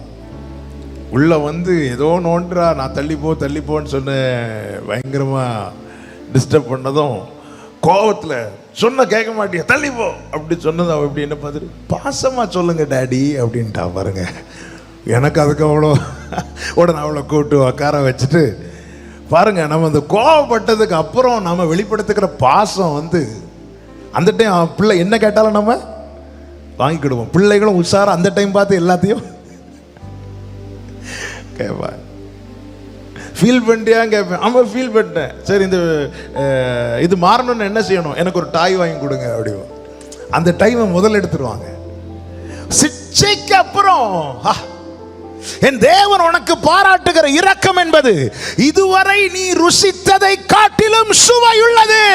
உள்ள வந்து ஏதோ நோன்றா, நான் தள்ளிப்போன்னு சொன்ன, பயங்கரமா டிஸ்டர்ப் பண்ணதும் கோவத்தில் சொன்ன கேட்க மாட்டியா, தள்ளிப்போ அப்படி சொன்னது. அவ எப்படி என்ன பார்த்துட்டு, பாசமா சொல்லுங்க டாடி அப்படின்ட்டா பாருங்க. எனக்கு அதுக்கு அவ்வளோ உடனே அவ்வளோ கூட்டு உட்கார வச்சுட்டு பாருங்க, நம்ம அந்த கோவப்பட்டதுக்கு அப்புறம் நம்ம வெளிப்படுத்துக்கிற பாசம் வந்து அந்த டைம் பிள்ளை என்ன கேட்டாலும் நம்ம வாங்கிக்கிடுவோம். பிள்ளைகளும் உஷாரா அந்த டைம் பார்த்து எல்லாத்தையும் கேட்பா. ஃபீல் பண்ணிட்டியா கேட்பேன். ஆமாம் ஃபீல் பண்ணிட்டேன். சரி, இது மாறணும்னு என்ன செய்யணும், எனக்கு ஒரு டாய் வாங்கி கொடுங்க அப்படி. அந்த டைமை முதல்ல எடுத்துருவாங்க. சிட்சைக்கு அப்புறம் என் தேவன் உனக்கு பாராட்டுகிற இரக்கம் என்பது இதுவரை நீ ருசித்ததை காட்டிலும் சுவையுள்ளது.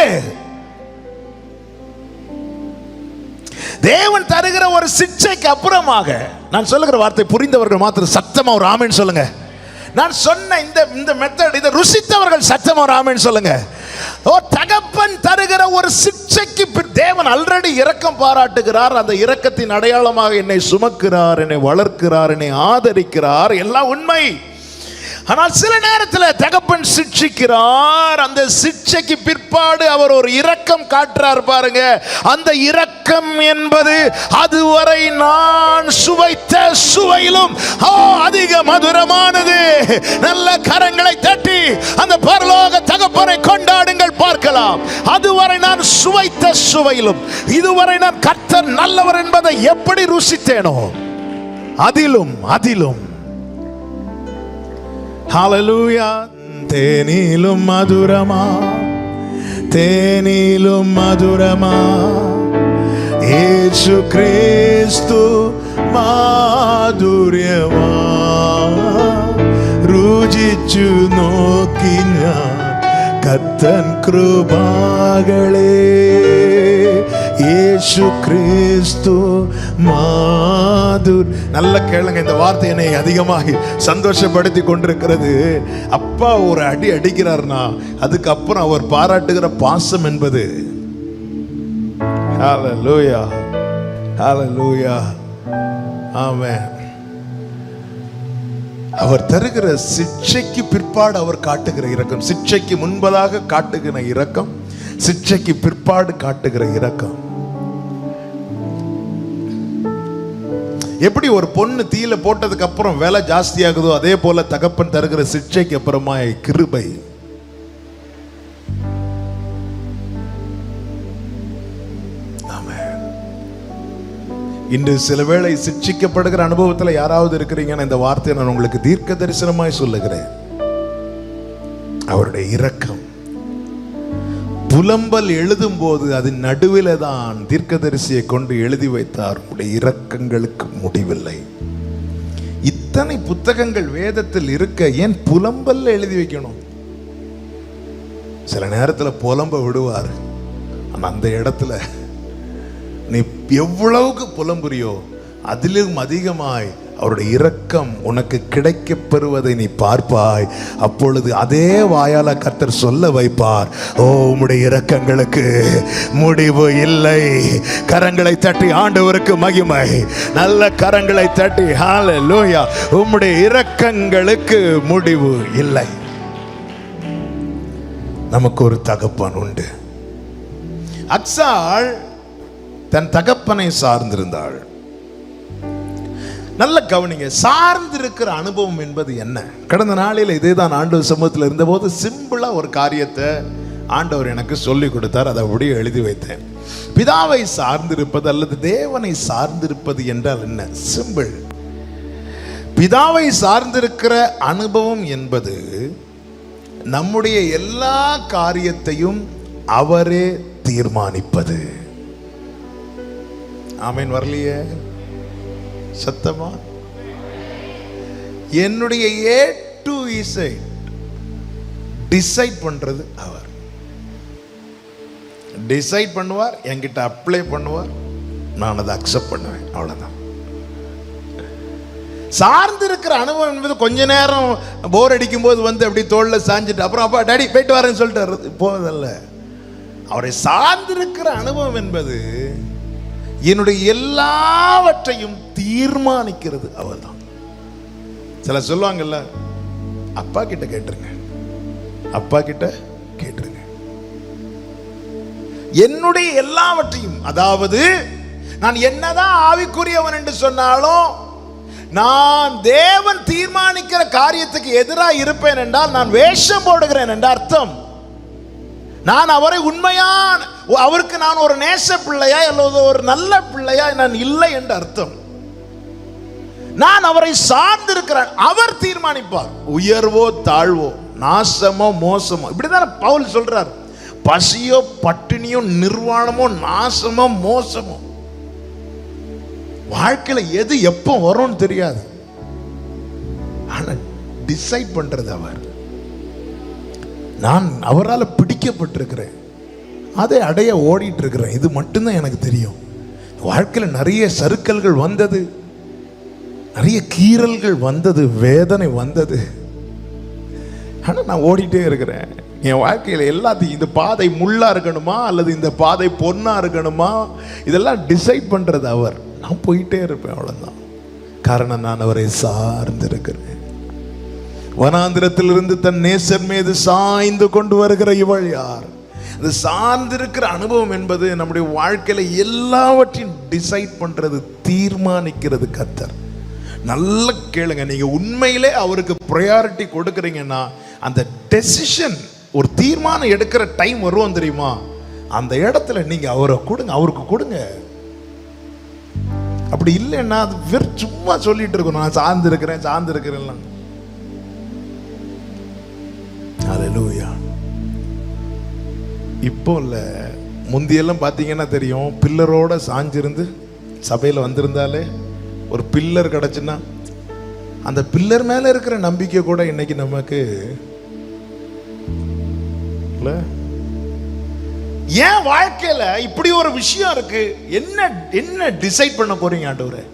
தேவன் தருகிற ஒரு சிட்சைக்கு அப்புறமாக, நான் சொல்லுகிற வார்த்தை புரிந்தவர்கள் மாத்திரம் சத்தமா ஒரு ஆமென் சொல்லுங்க. நான் சொன்ன இந்த மெத்தட் இதை ருசித்தவர்கள் சத்தமா ஒரு ஆமென் சொல்லுங்க. தகப்பன் தருகிற ஒரு சிட்சைக்கு தேவன் ஆல்ரெடி இரக்கம் பாராட்டுகிறார். அந்த இரக்கத்தின் அடையாளமாக என்னை சுமக்கிறார், என்னை வளர்க்கிறார், என்னை ஆதரிக்கிறார், எல்லாம் உண்மை. ஆனால் சில நேரத்தில் தகப்பன் சிட்சிக்கிறார். அந்த சிட்சைக்கு பிற்பாடு அவர் ஒரு இரக்கம் காட்டுறார் பாருங்க. அந்த இரக்கம் என்பது அதுவரை நான் சுவைத்த சுவையிலும் அதிக மதுரமானது. நல்ல கரங்களை தட்டி அந்த பரலோக தகப்பனை கொண்டாடுங்கள், பார்க்கலாம். அதுவரை நான் சுவைத்த சுவையிலும், இதுவரை நான் கர்த்தர் நல்லவர் என்பதை எப்படி ருசித்தேனோ அதிலும் அதிலும். ஹல்லேலூயா. தேனிலும் மதுரமா, தேனிலும் மதுரமா യേശു ക്രിസ്തു മാധുര്യമാ രുചിച്ചു നോക്കി ഞാൻ கர்த்தன் கிருபாகளே இயேசு கிறிஸ்து மாதுர். நல்ல கேளுங்க, இந்த வார்த்தை என்னை அதிகமாக சந்தோஷப்படுத்தி கொண்டிருக்கிறது. அப்பா ஒரு அடி அடிக்கிறார்னா அதுக்கப்புறம் அவர் பாராட்டுகிற பாசம் என்பது, ஹல்லேலூயா ஹல்லேலூயா ஆமென். அவர் தருகிற சிட்சைக்கு பிற்பாடு அவர் காட்டுகிற இரக்கம், சிட்சைக்கு முன்பதாக காட்டுகிற இரக்கம், சிட்சைக்கு பிற்பாடு காட்டுகிற இரக்கம். எப்படி ஒரு பொண்ணு தீயில போட்டதுக்கு அப்புறம் விலை ஜாஸ்தி ஆகுதோ அதே போல தகப்பன் தருகிற சிட்சைக்கு அப்புறமா கிருபை. இன்று சில வேளை சிட்சிக்கப்படுகிற அனுபவத்தில் யாராவது இருக்கிறீங்கன்னு இந்த வார்த்தையை நான் உங்களுக்கு தீர்க்க தரிசனமாய் சொல்லுகிறேன். அவருடைய இரக்கம் புலம்பல் எழுதும் போது அதன் நடுவில் தான் தீர்க்கதரிசியை கொண்டு எழுதி வைத்தார், உடைய இரக்கங்களுக்கு முடிவில்லை. இத்தனை புத்தகங்கள் வேதத்தில் இருக்க ஏன் புலம்பல் எழுதி வைக்கணும்? சில நேரத்தில் புலம்ப விடுவார், அந்த இடத்துல நீ எவ்வளவுக்கு புலம்புரியோ அதிலும் அதிகமாய் அவருடைய இரக்கம் உனக்கு கிடைக்கப் பெறுவதை நீ பார்ப்பாய். அப்பொழுது அதே வாயால கர்த்தர் சொல்ல வைப்பார், ஓ உம்முடைய இரக்கங்களுக்கு முடிவு இல்லை. கரங்களை தட்டி ஆண்டவருக்கு மகிமை. நல்ல கரங்களை தட்டி ஹல்லேலூயா. உம்முடைய இரக்கங்களுக்கு முடிவு இல்லை. நமக்கு ஒரு தகப்பன் உண்டு. அக்சாள் தன் தகப்பனை சார்ந்திருந்தாள். நல்ல கவனிங்க, சார்ந்திருக்கிற அனுபவம் என்பது என்ன? கடந்த நாளில் இதே தான் ஆண்டவர் சமூகத்தில் இருந்தபோது சிம்பிளா ஒரு காரியத்தை ஆண்டவர் எனக்கு சொல்லி கொடுத்தார். அதை அப்படியே எழுதி வைத்தேன். பிதாவை சார்ந்திருப்பது அல்லது தேவனை சார்ந்திருப்பது என்றால் என்ன? சிம்பிள். பிதாவை சார்ந்திருக்கிற அனுபவம் என்பது நம்முடைய எல்லா காரியத்தையும் அவரே தீர்மானிப்பது. ஆமென். வரலையே சத்தமா? என்னுடைய A to Z டிசைட் பண்றது அவர். டிசைட் பண்ணுவார், என்கிட்ட அப்ளை பண்ணுவார், நான் அதை அக்செப்ட் பண்ணுவேன். அவ்வளவுதான். சார்ந்து இருக்கிற அனுபவம் என்பது கொஞ்ச நேரம் போர் அடிக்கும் போது வந்து அப்படி தோல்ல சாஞ்சிட்டு அப்புறம் அப்பா டாடி போயிட்டு வரேன்னு சொல்லிட்டு போவதல்ல. அவரை சார்ந்திருக்கிற அனுபவம் என்பது என்னுடைய எல்லாவற்றையும் தீர்மானிக்கிறது அவர்தான். சில சொல்லுவாங்கல்ல, அப்பா கிட்ட கேட்டுருங்க, அப்பா கிட்ட கேட்டுருங்க. என்னுடைய எல்லாவற்றையும், அதாவது நான் என்னதான் ஆவிக்குரியவன் என்று சொன்னாலும் நான் தேவன் தீர்மானிக்கிற காரியத்துக்கு எதிராக இருப்பேன் என்றால் நான் வேஷம் போடுகிறேன் என்ற அர்த்தம். நான் அவரை உண்மையான, அவருக்கு நான் ஒரு நேச பிள்ளையா அல்லது ஒரு நல்ல பிள்ளையா நான் இல்லை என்ற அர்த்தம். நான் அவரை சார்ந்திருக்கிறேன். அவர் தீர்மானிப்பார். உயர்வோ தாழ்வோ, நாசமோ மோசமோ, இப்படிதான் பவுல் சொல்றார். பசியோ பட்டினியோ, நிர்வாணமோ நாசமோ மோசமோ, வாழ்க்கையில எது எப்போ வரும்னு தெரியாது. ஆனா டிசைட் பண்றது அவர். நான் அவரால் பிடிக்கப்பட்டிருக்கிறேன், அதை அடைய ஓடிட்டு இருக்கிறேன். இது மட்டும்தான் எனக்கு தெரியும். வாழ்க்கையில் நிறைய சறுக்கல்கள் வந்தது, நிறைய கீறல்கள் வந்தது, வேதனை வந்தது. ஆனால் நான் ஓடிட்டே இருக்கிறேன். என் வாழ்க்கையில் எல்லாத்தையும், இந்த பாதை முள்ளா இருக்கணுமா அல்லது இந்த பாதை பொண்ணா இருக்கணுமா, இதெல்லாம் டிசைட் பண்றது அவர். நான் போயிட்டே இருப்பேன், அவ்வளவுதான். காரணம் நான் அவரை சார்ந்து இருக்கிறேன். வனாந்திரத்திலிருந்து தன் நேசர் மீது சாய்ந்து கொண்டு வருகிற இவள் யார்? அது சார்ந்திருக்கிற அனுபவம் என்பது நம்முடைய வாழ்க்கையில எல்லாவற்றையும் டிசைட் பண்றது, தீர்மானிக்கிறது கர்த்தர். நல்ல கேளுங்க, நீங்க உண்மையிலே அவருக்கு ப்ரையாரிட்டி கொடுக்குறீங்கன்னா அந்த டெசிஷன், ஒரு தீர்மானம் எடுக்கிற டைம் வரும் தெரியுமா, அந்த இடத்துல நீங்க அவரை கொடுங்க, அவருக்கு கொடுங்க. அப்படி இல்லைன்னா அது வெறும் சும்மா சொல்லிட்டு இருக்கணும், நான் சார்ந்து இருக்கிறேன் சார்ந்து இருக்கிறேன். ஹல்லேலூயா. இப்போ இல்ல, முந்தியெல்லாம் பார்த்தீங்கன்னா தெரியும், பில்லரோட சாஞ்சிருந்து சபையில் வந்திருந்தாலே ஒரு பில்லர் கிடச்சுன்னா அந்த பில்லர் மேல இருக்கிற நம்பிக்கை கூட இன்னைக்கு நமக்கு இல்ல? ஏன் வாழ்க்கையில இப்படி ஒரு விஷயம் இருக்கு? என்ன டிசைட் பண்ண போறீங்க ஆண்டவரே?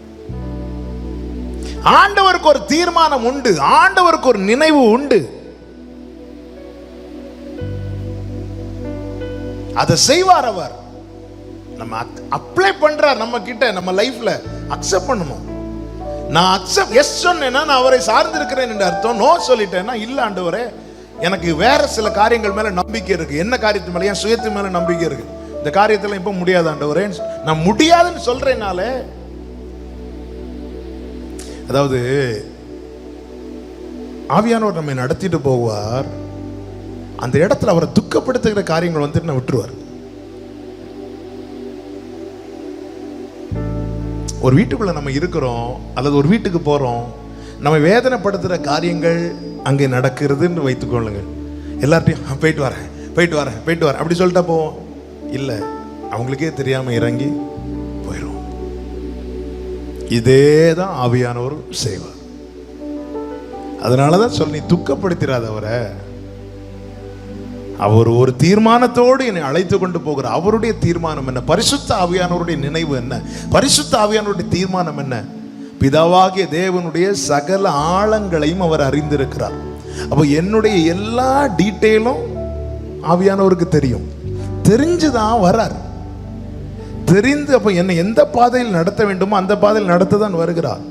ஆண்டவருக்கு ஒரு தீர்மானம் உண்டு, ஆண்டவருக்கு ஒரு நினைவு உண்டு. அதை செய்வார் அவர். நம்ம அப்ளை பண்றார் நம்ம கிட்ட, நம்ம லைஃப்ல அக்செப்ட் பண்ணணும். நான் அக்செப்ட் எஸ் சொன்னேன்னா நான் அவரை சார்ந்திருக்கிறேன் என்று அர்த்தம். நோ சொல்லிட்டேன்னா இல்ல ஆண்டவரே, எனக்கு வேற சில காரியங்கள் மேல நம்பிக்கை இருக்கு. என்ன காரியத்து மேல? என் சுயத்து மேல நம்பிக்கை இருக்கு. இந்த காரியத்துல இப்ப முடியாது ஆண்டவரே, நான் முடியாதுன்னு சொல்றேனால. அதாவது ஆவியானவர் நம்மை நடத்திட்டு போவார். அந்த இடத்துல அவரை துக்கப்படுத்துகிற காரியங்கள் வந்துட்டு நான் விட்டுருவார். ஒரு வீட்டுக்குள்ள நம்ம இருக்கிறோம் அல்லது ஒரு வீட்டுக்கு போறோம், நம்ம வேதனைப்படுத்துகிற காரியங்கள் அங்கே நடக்கிறதுன்னு வைத்துக்கொள்ளுங்க. எல்லார்ட்டையும் போயிட்டு வரேன் அப்படி சொல்லிட்டா போவோம். இல்லை, அவங்களுக்கே தெரியாம இறங்கி போயிடும். இதே தான் ஆவியானவர் செய்வார். அதனாலதான் சொல்லி துக்கப்படுத்திடாதவரை. அவர் ஒரு தீர்மானத்தோடு என்னை அழைத்து கொண்டு போகிறார். அவருடைய தீர்மானம் என்ன? பரிசுத்த ஆவியானவருடைய நினைவு என்ன? பரிசுத்த ஆவியானவருடைய தீர்மானம் என்ன? பிதாவாகிய தேவனுடைய சகல ஆழங்களையும் அவர் அறிந்திருக்கிறார். அப்போ என்னுடைய எல்லா டீட்டெயிலும் ஆவியானவருக்கு தெரியும். தெரிஞ்சுதான் வரார். தெரிந்து அப்ப என்னை எந்த பாதையில் நடத்த வேண்டுமோ அந்த பாதையில் நடத்ததான் வருகிறார்.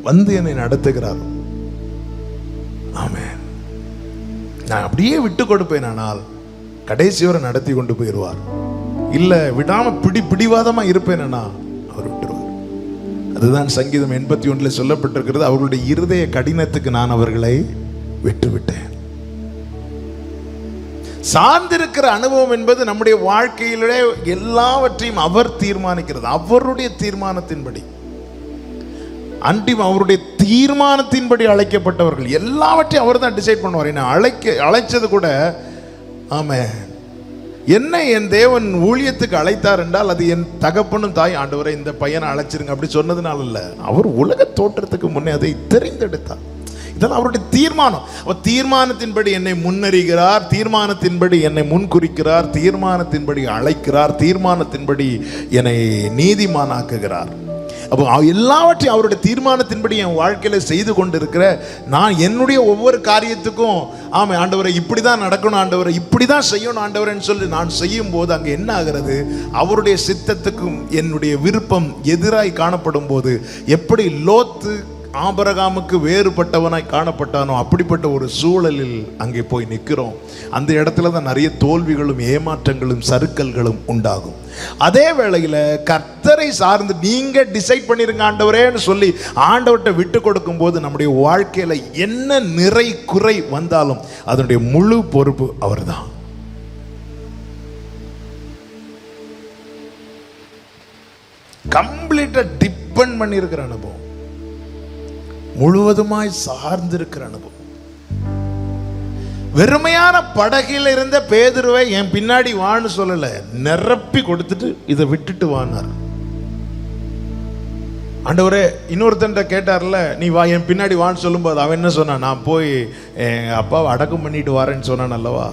வந்து என்னை நடத்துகிறார். ஆமென். நான் அப்படியே விட்டு கொடுப்பேன், ஆனால் கடைசி வரை நடத்தி கொண்டு போயிடுவார். இல்ல விடாம பிடிவாதமா இருப்பேனா அவர் விட்டுருவார். அதுதான் சங்கீதம் 81 சொல்லப்பட்டிருக்கிறது. அவர்களுடைய இருதய கடினத்துக்கு நான் அவர்களை விட்டுவிட்டேன். சார்ந்திருக்கிற அனுபவம் என்பது நம்முடைய வாழ்க்கையிலே எல்லாவற்றையும் அவர் தீர்மானிக்கிறது. அவருடைய தீர்மானத்தின்படி, அன்றியும் அவருடைய தீர்மானத்தின்படி அழைக்கப்பட்டவர்கள். எல்லாவற்றையும் அவர் தான் டிசைட் பண்ணுவார். என்ன அழைச்சது கூட ஆமென். என்னை என் தேவன் ஊழியத்துக்கு அழைத்தார் என்றால் அது என் தகப்பனும் தாய் ஆண்டவரை இந்த பையனை அழைச்சிருங்க அப்படி சொன்னதுனால இல்ல, அவர் உலக தோற்றத்துக்கு முன்னே அதை தெரிந்தெடுத்தார். இதெல்லாம் அவருடைய தீர்மானம். அவர் தீர்மானத்தின்படி என்னை முன்னறிகிறார், தீர்மானத்தின்படி என்னை முன்குறிக்கிறார், தீர்மானத்தின்படி அழைக்கிறார், தீர்மானத்தின்படி என்னை நீதிமானாக்குகிறார். அப்போ எல்லாவற்றையும் அவருடைய தீர்மானத்தின்படி என் வாழ்க்கையில செய்து கொண்டிருக்கிற நான் என்னுடைய ஒவ்வொரு காரியத்துக்கும் ஆமா ஆண்டவரை இப்படி தான் நடக்கணும், ஆண்டவரை இப்படி தான் செய்யணும் ஆண்டவரேன்னு சொல்லி நான் செய்யும் போது அங்கே என்ன ஆகிறது? அவருடைய சித்தத்துக்கும் என்னுடைய விருப்பம் எதிராய் காணப்படும் போது எப்படி லோத்து ஆபிரகாமுக்கு வேறுபட்டவனாய் காணப்பட்டானோ அப்படிப்பட்ட ஒரு சூழலில் அங்கே போய் நிற்கிறோம். அந்த இடத்துல தான் நிறைய தோல்விகளும் ஏமாற்றங்களும் சறுக்கல்களும் உண்டாகும். அதே வேளையில கர்த்தரை சார்ந்து நீங்க டிசைட் பண்ணிருங்க ஆண்டவரேன்னு சொல்லி ஆண்டவர்கிட்ட விட்டு கொடுக்கும் போது நம்முடைய வாழ்க்கையில என்ன நிறை குறை வந்தாலும் அதனுடைய முழு பொறுப்பு அவர்தான். கம்ப்ளீட்டா டிபெண்ட் பண்ணி இருக்கிற அனுபவம், முழுவதுமாய் சார்ந்திருக்கிற அனுபவம். வெறுமையான படகில் இருந்த பேதுருவை என் பின்னாடி வான்னு சொல்லல, நிரப்பி கொடுத்துட்டு இதை விட்டுட்டு வானார். ஆண்டவரே இன்னொருத்தன் கேட்டார்ல, நீ வா என் பின்னாடி வான்னு சொல்லும்போது அவன் என்ன சொன்னான்? நான் போய் எங்க அப்பாவை அடக்கம் பண்ணிட்டு வரேன்னு சொன்னான் அல்லவா?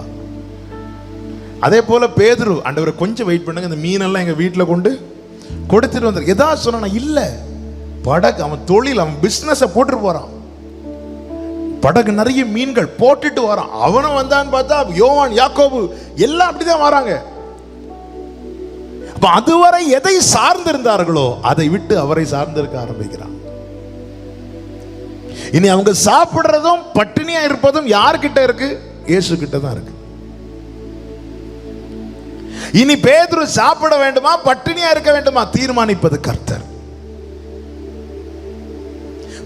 அதே போல பேதுரு, ஆண்டவரை கொஞ்சம் வெயிட் பண்ணுங்க, இந்த மீனெல்லாம் எங்க வீட்டில் கொண்டு கொடுத்துட்டு வந்தார். எதாவது சொன்னா இல்ல, படகு அவன் தொழில், அவன் பிசினஸ் போட்டுட்டு போறான். படகு நிறைய மீன்கள் போட்டுட்டு வரான். அவனும் வந்தான்னு பார்த்தா யோவான் யாக்கோபு எல்லாம் அப்படிதான் வராங்க. அப்ப அதுவரை எதை சார்ந்திருந்தார்களோ அதை விட்டு அவரை சார்ந்திருக்க ஆரம்பிக்கிறான். இனி அவங்க சாப்பிடுறதும் பட்டினியா இருப்பதும் யார்கிட்ட இருக்கு? இயேசு கிட்ட தான் இருக்கு. இனி பேதுரு சாப்பிட வேண்டுமா பட்டினியா இருக்க வேண்டுமா தீர்மானிப்பது கர்த்தர்.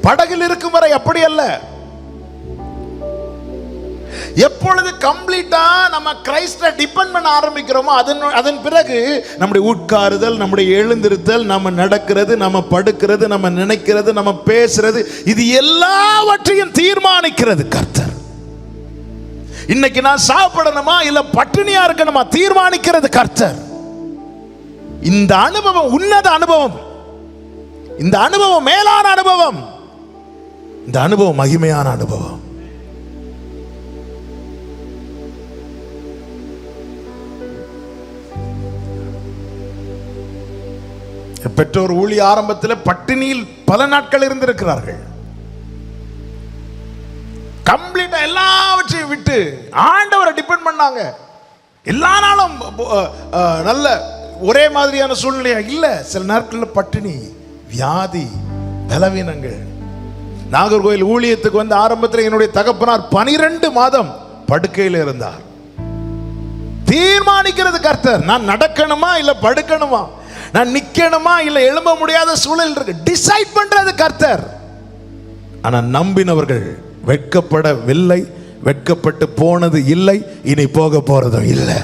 படகில் இருக்கும் வரை அப்படி அல்ல. எப்பொழுது கம்ப்ளீட்டா நம்ம கிறிஸ்ட டிபெண்ட் பண்ண ஆரம்பிக்கிறோமோ அதன் பிறகு நம்முடைய உட்காருதல், நம்முடைய எழுந்திருத்தல், நம்ம நடக்கிறது, நம்ம படுக்கிறது, நம்ம நினைக்கிறது, நம்ம பேசுறது, இது எல்லாவற்றையும் தீர்மானிக்கிறது கர்த்தர். இன்னைக்கு நான் சாப்பிடணுமா இல்ல பட்டினியா இருக்கணுமா தீர்மானிக்கிறது கர்த்தர். இந்த அனுபவம் உன்னத அனுபவம், இந்த அனுபவம் மேலான அனுபவம், இந்த அனுபவம் மகிமையான அனுபவம். பெற்றோர் ஊழிய ஆரம்பத்தில் பட்டினியில் பல நாட்கள் இருந்திருக்கிறார்கள். கம்ப்ளீட்டா எல்லாவற்றையும் விட்டு ஆண்டவரை டிபெண்ட் பண்ணாங்க. எல்லா நாளும் நல்ல ஒரே மாதிரியான சூழ்நிலையா இல்ல. சில நாட்களில் பட்டினி, வியாதி, பலவீனங்கள். நாகர்கோவில் ஊழியத்துக்கு வந்து ஆரம்பத்தில் என்னுடைய தகப்பனார் 12 மாதம் படுக்கையில் இருந்தார். தீர்மானிக்கிறது கர்த்தர். நான் நடக்கணுமா இல்ல படுக்கணுமா, நான் நிக்கணுமா இல்ல எழும்ப முடியாத சூழல் இருக்கு, டிசைட் பண்றது கர்த்தர். ஆனா நம்பினவர்கள் வெட்கப்படவில்லை, வெட்கப்பட்டு போனது இல்லை, இனி போக போறதும் இல்லை.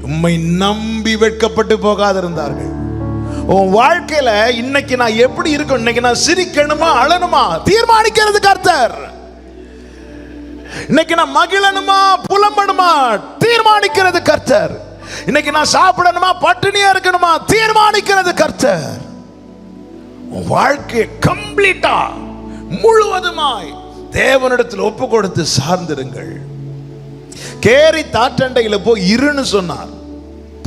உம்மை நம்பி வெட்கப்பட்டு போகாதிருந்தார்கள். உன் வாழ்க்கையில இன்னைக்கு நான் எப்படி இருக்கும், இன்னைக்கு நான் சிரிக்கணுமா அழணுமா தீர்மானிக்கிறது கர்த்தர். இன்னைக்கு நான் மகிழணுமா புலம்பணுமா தீர்மானிக்கிறது கர்த்தர். இன்னைக்கு நான் சாப்பிடணுமா பட்டினியா இருக்கணுமா தீர்மானிக்கிறது கர்த்தர். உன் வாழ்க்கையை கம்ப்ளீட்டா முழுவதுமாய் தேவனிடத்தில் ஒப்பு கொடுத்து சார்ந்திருங்கள். கேரி தாற்றண்டையில போய் இருன்னு சொன்னார்,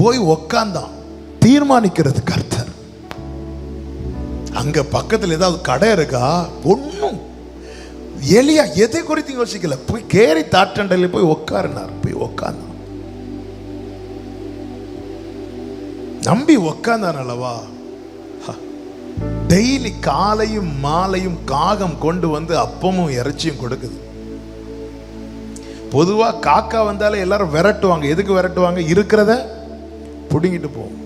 போய் உக்காந்தான். தீர்மானிக்கிறது கர்த்தர். அங்க பக்கத்தில் ஏதாவது கடை இருக்கா, ஒன்னும் எலியா எதை குறித்து யோசிக்கல, போய் கேரி தாற்றண்டையில போய் உட்காருனார். போய் உட்கார்ந்தான், நம்பி உட்கார்ந்தான் அல்லவா. டெய்லி காலையும் மாலையும் காகம் கொண்டு வந்து அப்பமும் இறைச்சியும் கொடுக்குது. பொதுவா காக்கா வந்தாலே எல்லாரும் விரட்டுவாங்க. எதுக்கு விரட்டுவாங்க? இருக்கிறத புடுங்கிட்டு போகும்.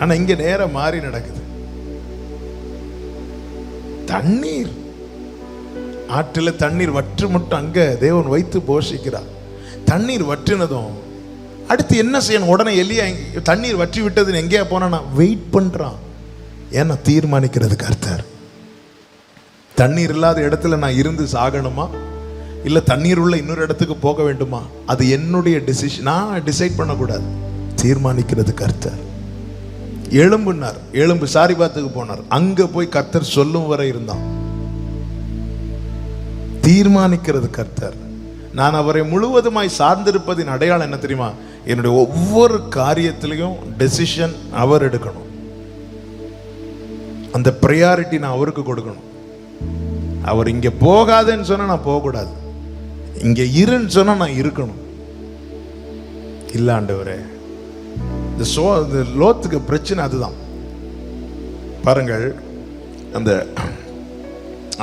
ஆனா இங்க நேரம் மாறி நடக்குது. தண்ணீர், ஆற்றில தண்ணீர் வற்று மட்டும் அங்க தேவன் வைத்து போஷிக்கிறார். தண்ணீர் வற்றினதும் அடுத்து என்ன செய்யணும்? உடனே எலியா தண்ணீர் வற்றி விட்டதுன்னு எங்கேயா போனா வெயிட் பண்றான். ஏன்னா தீர்மானிக்கிறது கர்த்தர். தண்ணீர் இல்லாத இடத்துல நான் இருந்து சாகணுமா இல்ல தண்ணீர் உள்ள இன்னொரு இடத்துக்கு போக வேண்டுமா, அது என்னுடைய டிசிஷன். நான் டிசைட் பண்ணக்கூடாது, தீர்மானிக்கிறது கர்த்தர். எலும்புனார், எலும்பு சாரிபாத்துக்கு போனார். அங்க போய் கர்த்தர் சொல்லும் வரை இருந்தான். தீர்மானிக்கிறது கர்த்தர். நான் அவரை முழுவதுமாய் சார்ந்திருப்பதின் அடையாளம் என்ன தெரியுமா? என்னுடைய ஒவ்வொரு காரியத்திலையும் டெசிஷன் அவர் எடுக்கணும். அந்த ப்ரையாரிட்டி நான் அவருக்கு கொடுக்கணும். அவர் இங்க போகாதேன்னு சொன்னா நான் போகக்கூடாது, இங்க இருன்னு சொன்னா நான் இருக்கணும். இல்ல ஆண்டவரே, இந்த லோத்துக்கு பிரச்சனை அதுதான். பாருங்கள், அந்த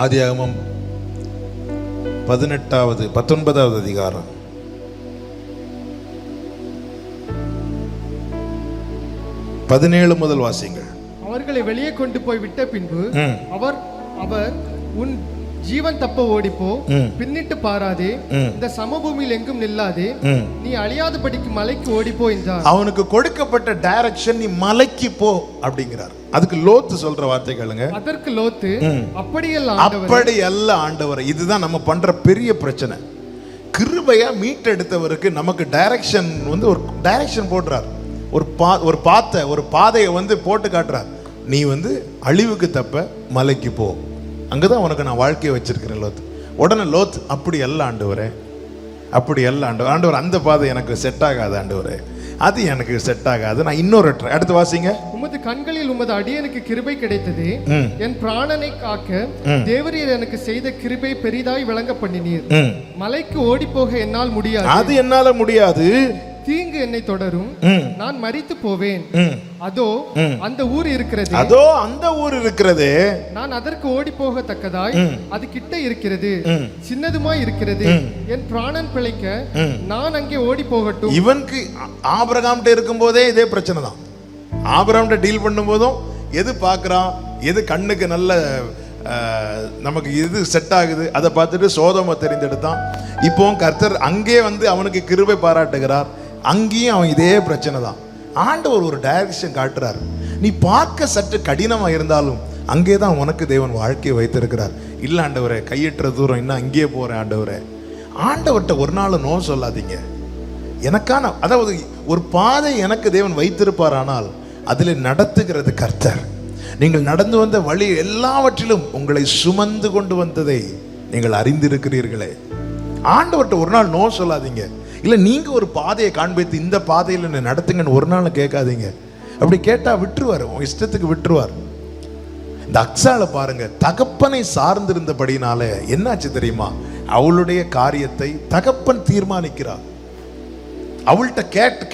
ஆதியாகமம் 19வது அதிகாரம் 17 முதல் வாசிங்கள். அவர்களை வெளியே கொண்டு போய் விட்ட பின்பு அவர் உன் ஜீவன் தப்ப ஓடிப்போ, பின்னிட்டு பாராதே, இந்த சமபூமியில் எங்கும் நில்லாதே, நீ அழியாதபடிக்கு மலைக்கு ஓடிப்போ என்றார். அவனுக்கு கொடுக்கப்பட்ட டைரக்ஷன் நீ மலைக்கு போ அப்படிங்கிறார். அதுக்கு லோத்து சொல்ற வார்த்தை கேளுங்க. அதற்கு லோத்து, அப்படி அல்ல ஆண்டவரே. இதுதான் நம்ம பண்ற பெரிய பிரச்சனை. கிருபையா மீட்டெடுத்தவருக்கு நமக்கு டைரக்ஷன் வந்து ஒரு டைரக்ஷன் போடுறார். ஒரு பாதையை வந்து போட்டு காட்டுறார். நீ வந்து அழிவுக்கு தப்ப மலைக்கு போ, அங்கதான் உனக்கு நான் வாழ்க்கையை வச்சிருக்கிறேன் லோத். உடனே லோத், அப்படி அல்ல ஆண்டவரே, அப்படி அல்ல ஆண்டவர், அந்த பாதை எனக்கு செட் ஆகாது ஆண்டவரே, அது எனக்கு செட் ஆகாது, நான் இன்னொரு அடுத்து வாசிங்க. உமது கண்களில் உமது அடியனுக்கு கிருபை கிடைத்தது, என் பிராணனை காக்க தேவரீர் எனக்கு செய்த கிருபை பெரிதாய் விளங்க பண்ணினீர். மலைக்கு ஓடி போக என்னால் முடியாது, அது என்னால முடியாது. தீங்கு என்னை தொடரும், நான் மரித்து போவேன். அதோ அந்த ஊர் இருக்கிறது, அதோ அந்த ஊர் இருக்கிறது, நான் அதற்கு ஓடி போகத்தக்கதாய் அது கிட்ட இருக்கிறது, சின்னதுமாய் இருக்கிறது. என் பிராணன் பிழைக்க நான் அங்கே ஓடி போகட்டும். இவனுக்கு ஆபிரகாம்கிட்ட இருக்கும் போதே இதே பிரச்சனை தான். ஆபிரகாம்கிட்ட டீல் பண்ணும் போதும் எது பார்க்கறான், எது கண்ணுக்கு நல்ல நமக்கு எது செட் ஆகுது அதை பார்த்துட்டு சோதோமை தெரிந்தெடுத்தான். இப்போ கர்த்தர் அங்கே வந்து அவனுக்கு கிருபை பாராட்டுகிறார். அங்கேயும் அவன் இதே பிரச்சனை தான். ஆண்டவர் ஒரு டைரக்ஷன் காட்டுறார். நீ பார்க்க சற்று கடினமாக இருந்தாலும் அங்கே தான் உனக்கு தேவன் வாழ்க்கையை வைத்திருக்கிறார். இல்லை ஆண்டவரே, கையெட்டுற தூரம் இன்னும் அங்கேயே போகிறேன் ஆண்டவரே. ஆண்டவர்கிட்ட ஒரு நாள் நோ சொல்லாதீங்க. எனக்கான, அதாவது ஒரு பாதை எனக்கு தேவன் வைத்திருப்பார், ஆனால் அதில் நடத்துகிறது கர்த்தர். நீங்கள் நடந்து வந்த வழி எல்லாவற்றிலும் உங்களை சுமந்து கொண்டு வந்ததை நீங்கள் அறிந்திருக்கிறீர்களே. ஆண்டவர்கிட்ட ஒரு நாள் நோ சொல்லாதீங்க. இல்லை நீங்க ஒரு பாதையை காண்பித்து இந்த பாதையில் நடத்துங்கன்னு ஒரு நாள் கேட்காதீங்க. அப்படி கேட்டா விட்டுருவார், உன் இஷ்டத்துக்கு விட்டுருவார். இந்த அக்சாலை பாருங்க, தகப்பனை சார்ந்திருந்தபடினால என்னாச்சு தெரியுமா? அவளுடைய காரியத்தை தகப்பன் தீர்மானிக்கிறார். அவள்கிட்ட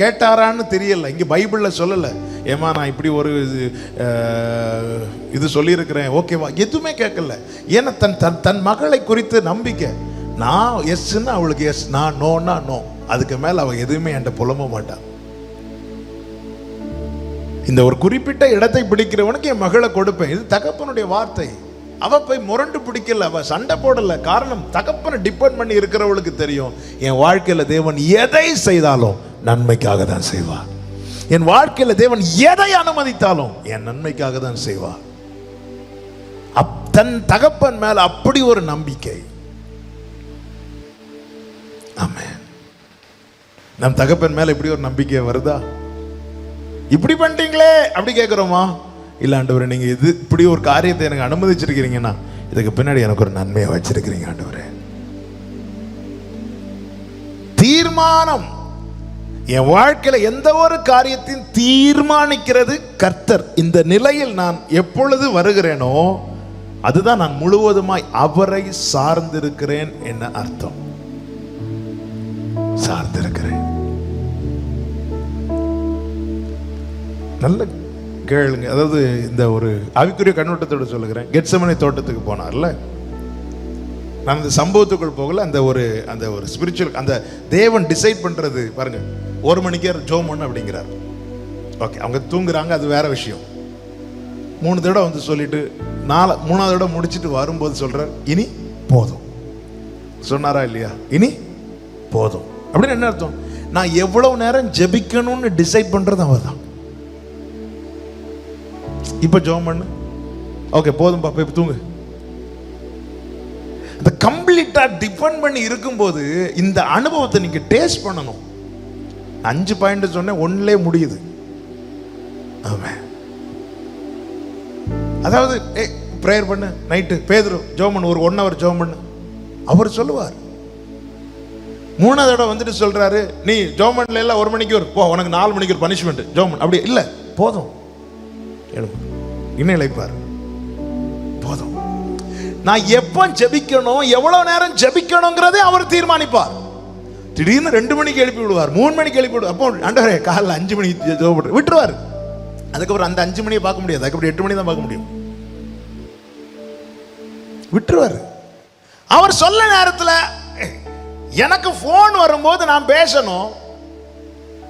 கேட்டாரான்னு தெரியல, இங்க பைபிள்ல சொல்லல. ஏமா நான் இப்படி ஒரு இது சொல்லியிருக்கிறேன், ஓகேவா? எதுவுமே கேட்கல. ஏன்னா தன் மகளை குறித்து நம்பிக்கை. நான் எஸ்ன்னு அவளுக்கு எஸ், நான் நோன்னா நோ. அதுக்கு மேல அவ எதுவுமே என்கிட்ட புலம்ப மாட்டான். இந்த ஒரு குறிப்பிட்ட இடத்தை பிடிக்கிறவனுக்கு என் மகளை கொடுப்பேன், இது தகப்பனுடைய வார்த்தை. அவ போய் முரண்டு பிடிக்கல, அவ சண்டை போடல. காரணம், தகப்பனை டிபெண்ட் பண்ணி இருக்கிறவளுக்கு தெரியும், என் வாழ்க்கையில தேவன் எதை செய்தாலும் நன்மைக்காக தான் செய்வார். என் வாழ்க்கையில தேவன் எதை அனுமதித்தாலும் என் நன்மைக்காக தான் செய்வார். தன் தகப்பன் மேல அப்படி ஒரு நம்பிக்கை. ஆமென். நம் தகப்பன் மேல இப்படி ஒரு நம்பிக்கை வருதா? இப்படி பண்ணிட்டீங்களே அப்படி கேட்கிறோமா? இல்ல ஆண்டவரே, நீங்க இது இப்படி ஒரு காரியத்தை எனக்கு அனுமதிச்சிருக்கிறீங்கன்னா இதுக்கு பின்னாடி எனக்கு ஒரு நன்மையை வச்சிருக்கிறீங்க ஆண்டவரே. தீர்மானம். என் வாழ்க்கையில எந்த ஒரு காரியத்தையும் தீர்மானிக்கிறது கர்த்தர். இந்த நிலையில் நான் எப்பொழுது வருகிறேனோ அதுதான் நான் முழுவதுமாய் அவரை சார்ந்திருக்கிறேன் என்ன அர்த்தம். சார்ந்திருக்கிறேன். நல்ல கேளுங்க. அதாவது இந்த ஒரு ஆவிக்குரிய கண்ணோட்டத்தோடு சொல்லுகிறேன். கெத்செமனே தோட்டத்துக்கு போனார்ல, நான் அந்த சம்பவத்துக்குள் போகல. அந்த ஒரு ஸ்பிரிச்சுவல், அந்த தேவன் டிசைட் பண்றது பாருங்க. 1 மணிக்கே ஜோம் பண்ணு அப்படிங்கிறார். ஓகே, அவங்க தூங்குறாங்க, அது வேற விஷயம். 3 தடவை வந்து சொல்லிட்டு 3ஆவது தடவை முடிச்சுட்டு வரும்போது சொல்றார், இனி போதும். சொன்னாரா இல்லையா? இனி போதும் அப்படின்னு என்ன அர்த்தம்? நான் எவ்வளவு நேரம் ஜெபிக்கணும்னு டிசைட் பண்றது அவர் தான். இப்ப ஜெபம் பண்ணு, ஓகே போதும் பாப்பா, இப்ப தூங்கு. அந்த கம்ப்ளீட்டா டிபெண்ட் பண்ணி இருக்கும்போது இந்த அனுபவத்தை நீங்க டேஸ்ட் பண்ணணும். 5 பாயிண்ட் சொன்னேன், 1லே முடியுது. ஆமென். அதாவது பிரேயர் பண்ணு, நைட்டு பேதுரு ஜெபம் பண்ணு, ஒரு 1 hour ஜெபம் பண்ணு. அவர் சொல்லுவார். 3ஆவது தடவை வந்துட்டு சொல்றாரு, நீ ஜெபம் பண்ணல, 1 மணிக்கு ஒரு போ, உனக்கு 4 மணிக்கு ஒரு பனிஷ்மெண்ட், ஜெபம் பண்ணு. அப்படி இல்ல, போதும் இன்னும் இழைப்பார். போதும். நான் எப்ப ஜெபிக்கணும், எவ்வளவு நேரம் ஜெபிக்கணுங்கிறதே அவர் தீர்மானிப்பார். திடீர்னு 2 மணிக்கு எழுப்பி விடுவார், 3 மணிக்கு எழுப்பி விடுவார். அப்போ ஆண்டவரே காலைல 5 மணிக்கு ஜெபம் விட்டுருவார். அதுக்கப்புறம் அந்த 5 மணியை பார்க்க முடியாது, அதுக்கப்புறம் 8 மணி தான் பார்க்க முடியும். விட்டுருவார். அவர் சொல்ல நேரத்தில் எனக்கு போன் வரும்போது நான் பேசணும்,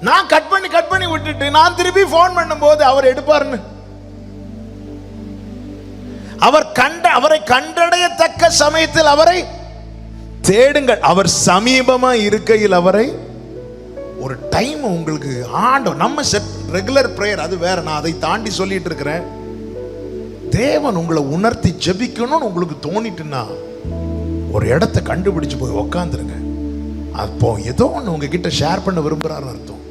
நான் கட் பண்ணி விட்டுட்டு நான் திருப்பி போன் பண்ணும்போது அவர் எடுப்பாருன்னு. அவரை கண்டடையத்தக்க சமயத்தில் அவரை தேடுங்கள். அவர் சமீபமா இருக்கையில் அவரை ஒரு டைம் உங்களுக்கு ஆண்டவர். நம்ம ரெகுலர் பிரேயர் அது வேற, நான் அதை தாண்டி சொல்லிட்டு இருக்கிறேன். தேவன் உங்களை உணர்த்தி ஜெபிக்கணும்னு உங்களுக்கு தோணிட்டுன்னா ஒரு இடத்தை கண்டுபிடிச்சு போய் உக்காந்துருங்க. அப்போ ஏதோ ஒன்று உங்ககிட்ட ஷேர் பண்ண விரும்புறாருன்னு அர்த்தம்.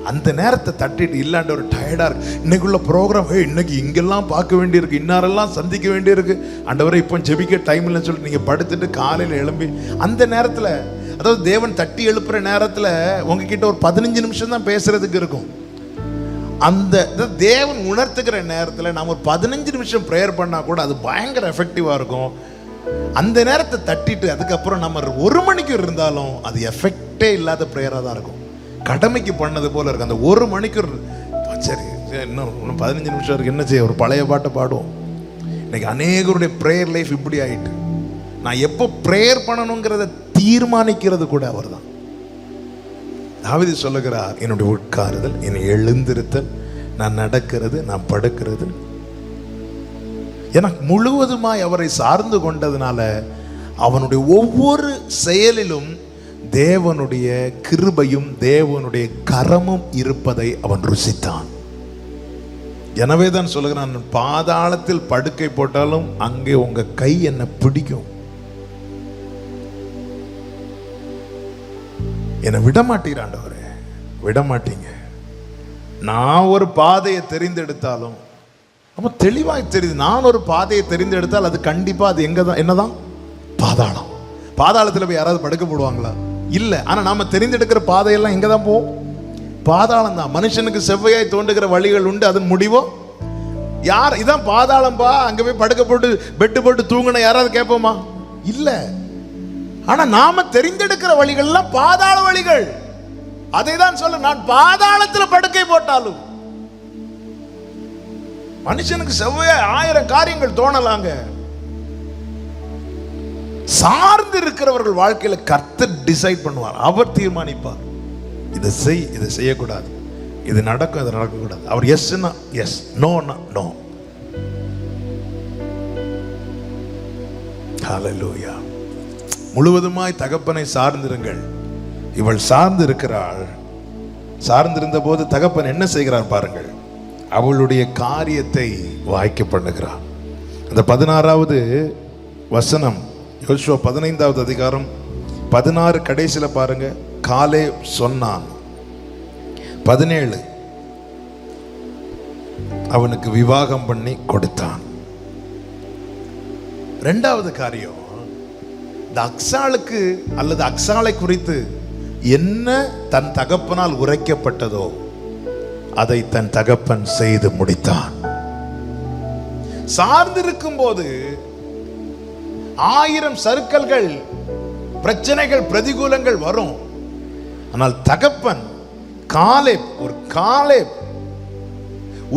அந்த நேரத்தை தட்டிட்டு, இல்லாண்ட ஒரு டயர்டா இருக்கு, இன்னைக்குள்ள ப்ரோக்ராம், இன்னைக்கு இங்கெல்லாம் பார்க்க வேண்டியிருக்கு, இன்னாரெல்லாம் சந்திக்க வேண்டியிருக்கு, ஆண்டவரே இப்போ ஜெபிக்க டைம் இல்லைன்னு சொல்லிட்டு நீங்க படுத்துட்டு காலையில் எழும்பி அந்த நேரத்தில், அதாவது தேவன் தட்டி எழுப்புற நேரத்தில் உங்ககிட்ட ஒரு 15 நிமிஷம் தான் பேசுறதுக்கு இருக்கும். அந்த தேவன் உணர்த்துக்கிற நேரத்தில் நாம் ஒரு 15 நிமிஷம் ப்ரேயர் பண்ணா கூட அது பயங்கர எஃபெக்டிவா இருக்கும். அந்த நேரத்தை தட்டிட்டு அதுக்கப்புறம் நம்ம 1 மணிக்கு இருந்தாலும் அது எஃபெக்டே இல்லாத ப்ரேயராக தான் இருக்கும். கடமைக்கு பண்ணது போல இருக்கு. அந்த 1 மணிக்கு சரி இன்னும் 15 நிமிஷம் இருக்கு, என்ன செய்ய, ஒரு பழைய பாட்டை பாடுவோம். இன்னைக்கு அநேகருடைய ப்ரேயர் லைஃப் இப்படி ஆயிட்டு. நான் எப்போ ப்ரேயர் பண்ணணுங்கிறத தீர்மானிக்கிறது கூட அவர் தான். தாவீது சொல்லுகிறார், என்னுடைய உட்காருதல், என்னை எழுந்திருத்தல், நான் நடக்கிறது, நான் படுக்கிறது, எனக்கு முழுவதுமாய் அவரை சார்ந்து கொண்டதுனால அவனுடைய ஒவ்வொரு செயலிலும் தேவனுடைய கிருபையும் தேவனுடைய கரமும் இருப்பதை அவன் ருசித்தான். எனவே தான் சொல்லுகிறான், பாதாளத்தில் படுக்கை போட்டாலும் அங்கே உங்க கை என்ன பிடிக்கும், என்னை விடமாட்டீங்க ஆண்டவரே, விடமாட்டீங்க. நான் ஒரு பாதையை தெரிந்தெடுத்தாலும், அப்போ தெளிவாய் தெரியுது, நான் ஒரு பாதையை தெரிந்தெடுத்தால் அது கண்டிப்பா அது எங்க தான், என்னதான், பாதாளம். பாதாளத்தில் போய் யாராவது படுக்க போடுவாங்களா? இல்லை. ஆனால் நாம தெரிந்தெடுக்கிற பாதையெல்லாம் எங்கே தான் போவோம்? பாதாளம் தான். மனுஷனுக்கு செவ்வையாய் தோன்றுகிற வழிகள் உண்டு, அதன் முடிவோ யார்? இதான் பாதாளம்பா, அங்க போய் படுக்க போட்டு பெட்டு போட்டு தூங்கின யாராவது கேட்போமா? இல்ல. ஆனா நாம தெரிந்தெடுக்கிற வழிகள்லாம் பாதாள வழிகள். அதை தான் சொல்ல, நான் பாதாளத்தில் படுக்கை போட்டாலும். மனுஷனுக்கு செவ்வையா 1000 காரியங்கள் தோணலாங்க. சார்ந்து இருக்கிறவர்கள் வாழ்க்கையில கர்த்தர் டிசைட் பண்ணுவார், அவர் தீர்மானிப்பார். இதை செய், இதை செய்யக்கூடாது, இது நடக்கும், இது நடக்கக்கூடாது. அவர் எஸ்னா எஸ், நோனா நோ. ஹல்லேலூயா. முழுவதுமாய் தகப்பனை சார்ந்திருங்கள். இவள் சார்ந்து இருக்கிறாள். சார்ந்திருந்த போது தகப்பன் என்ன செய்கிறார் பாருங்கள், அவளுடைய காரியத்தை வாய்க்க பண்ணுகிறார். அந்த 16வது வசனம், யோசுவா 15வது அதிகாரம் 16 கடைசியில பாருங்க. காலேப் சொன்னான். 17 அவனுக்கு விவாகம் பண்ணி கொடுத்தான். இரண்டாவது காரியம், இந்த அக்சாளுக்கு அல்லது அக்சாளை குறித்து என்ன தன் தகப்பனால் உரைக்கப்பட்டதோ அதை தன் தகப்பன் செய்து முடித்தான். சார்ந்திருக்கும் போது 1000 சறுக்கல்கள், பிரச்சனைகள், பிரதிகூலங்கள் வரும். ஆனால் தகப்பன் காலேப்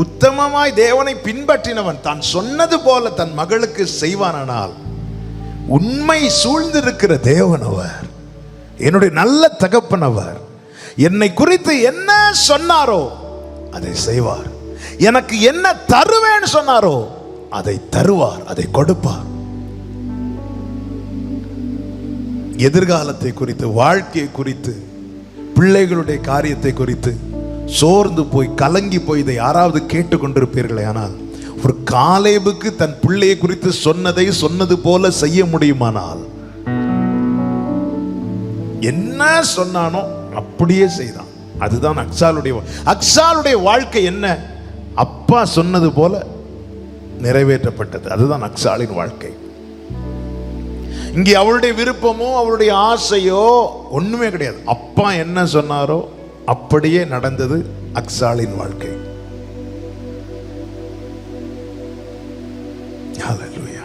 உத்தமமாய் தேவனை பின்பற்றினவன், தான் சொன்னது போல தன் மகளுக்கு செய்வானால், உண்மை சூழ்ந்திருக்கிற தேவன் அவர், என்னுடைய நல்ல தகப்பன் அவர். என்னை குறித்து என்ன சொன்னாரோ அதை செய்வார். எனக்கு என்ன தருவேன்னு சொன்னாரோ அதை தருவார், அதை கொடுப்பார். எதிர்காலத்தை குறித்து, வாழ்க்கையை குறித்து, பிள்ளைகளுடைய காரியத்தை குறித்து சோர்ந்து போய் கலங்கி போய் இதை யாராவது கேட்டுக்கொண்டிருப்பீர்களே, ஆனால் ஒரு காலேபுக்கு தன் பிள்ளையை குறித்து சொன்னதை சொன்னது போல செய்ய முடியுமானால், என்ன சொன்னானோ அப்படியே செய்தான். அதுதான் அக்சாளுடைய வாழ்க்கை. என்ன? அப்பா சொன்னது போல நிறைவேற்றப்பட்டது. அதுதான் அக்சாளின் வாழ்க்கை. இங்கே அவளுடைய விருப்பமோ அவளுடைய ஆசையோ ஒண்ணுமே கிடையாது. அப்பா என்ன சொன்னாரோ அப்படியே நடந்தது அக்சாளின் வாழ்க்கை. ஹல்லேலூயா.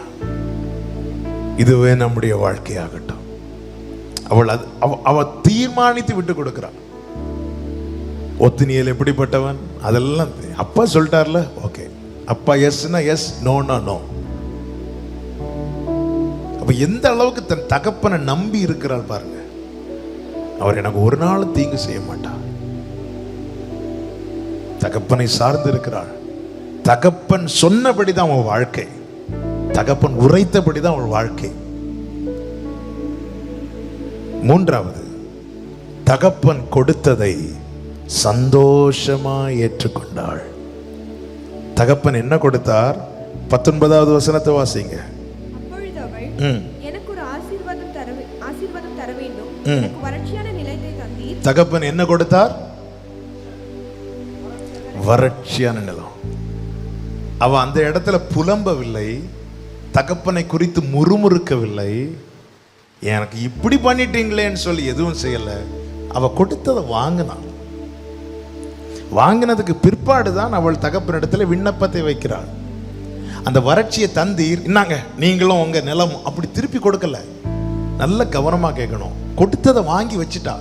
இதுவே நம்முடைய வாழ்க்கையாகட்டும். அவள் தீர்மானித்து விட்டு கொடுக்கிறாள். ஒத்தினியல் எப்படிப்பட்டவன் அதெல்லாம் அப்பா சொல்லிட்டார்ல, ஓகே. அப்பா எஸ்னா எஸ், நோனா நோ. அப்ப எந்த அளவுக்கு தன் தகப்பனை நம்பி இருக்கிறாள் பாருங்க. அவர் எனக்கு ஒரு நாள் தீங்கு செய்ய மாட்டார். தகப்பனை சார்ந்து இருக்கிறாள். தகப்பன் சொன்னபடிதான் அவன் வாழ்க்கை, தகப்பன் உரைத்தபடிதான் அவள் வாழ்க்கை. மூன்றாவது, தகப்பன் கொடுத்ததை சந்தோஷமா ஏற்றுக்கொண்டாள். தகப்பன் என்ன கொடுத்தார்? 19வது வசனத்தை வாசிங்க. அப்பொழுது அவள், எனக்கு ஒரு ஆசீர்வாதம் தர வேண்டும், எனக்கு வறட்சியான நிலத்தை தந்தீர். தகப்பன் என்ன கொடுத்தார்? வறட்சியான நிலம். அவ அந்த இடத்துல புலம்பவில்லை, தகப்பனை குறித்து முறுமுறுக்கவில்லை, எனக்கு இப்படி பண்ணிட்டீங்களேன்னு சொல்லி எதுவும் செய்யல. அவ கொடுத்ததை வாங்கினான். வாங்கினதுக்கு பிற்பாடுதான் அவள் தகப்பனிடத்துல விண்ணப்பத்தை வைக்கிறாள். அந்த வறட்சியை தந்தீர், இன்னாங்க நீங்களும் உங்க நிலம், அப்படி திருப்பி கொடுக்கல. நல்ல கவனமா கேட்கணும். கொடுத்ததை வாங்கி வச்சுட்டா.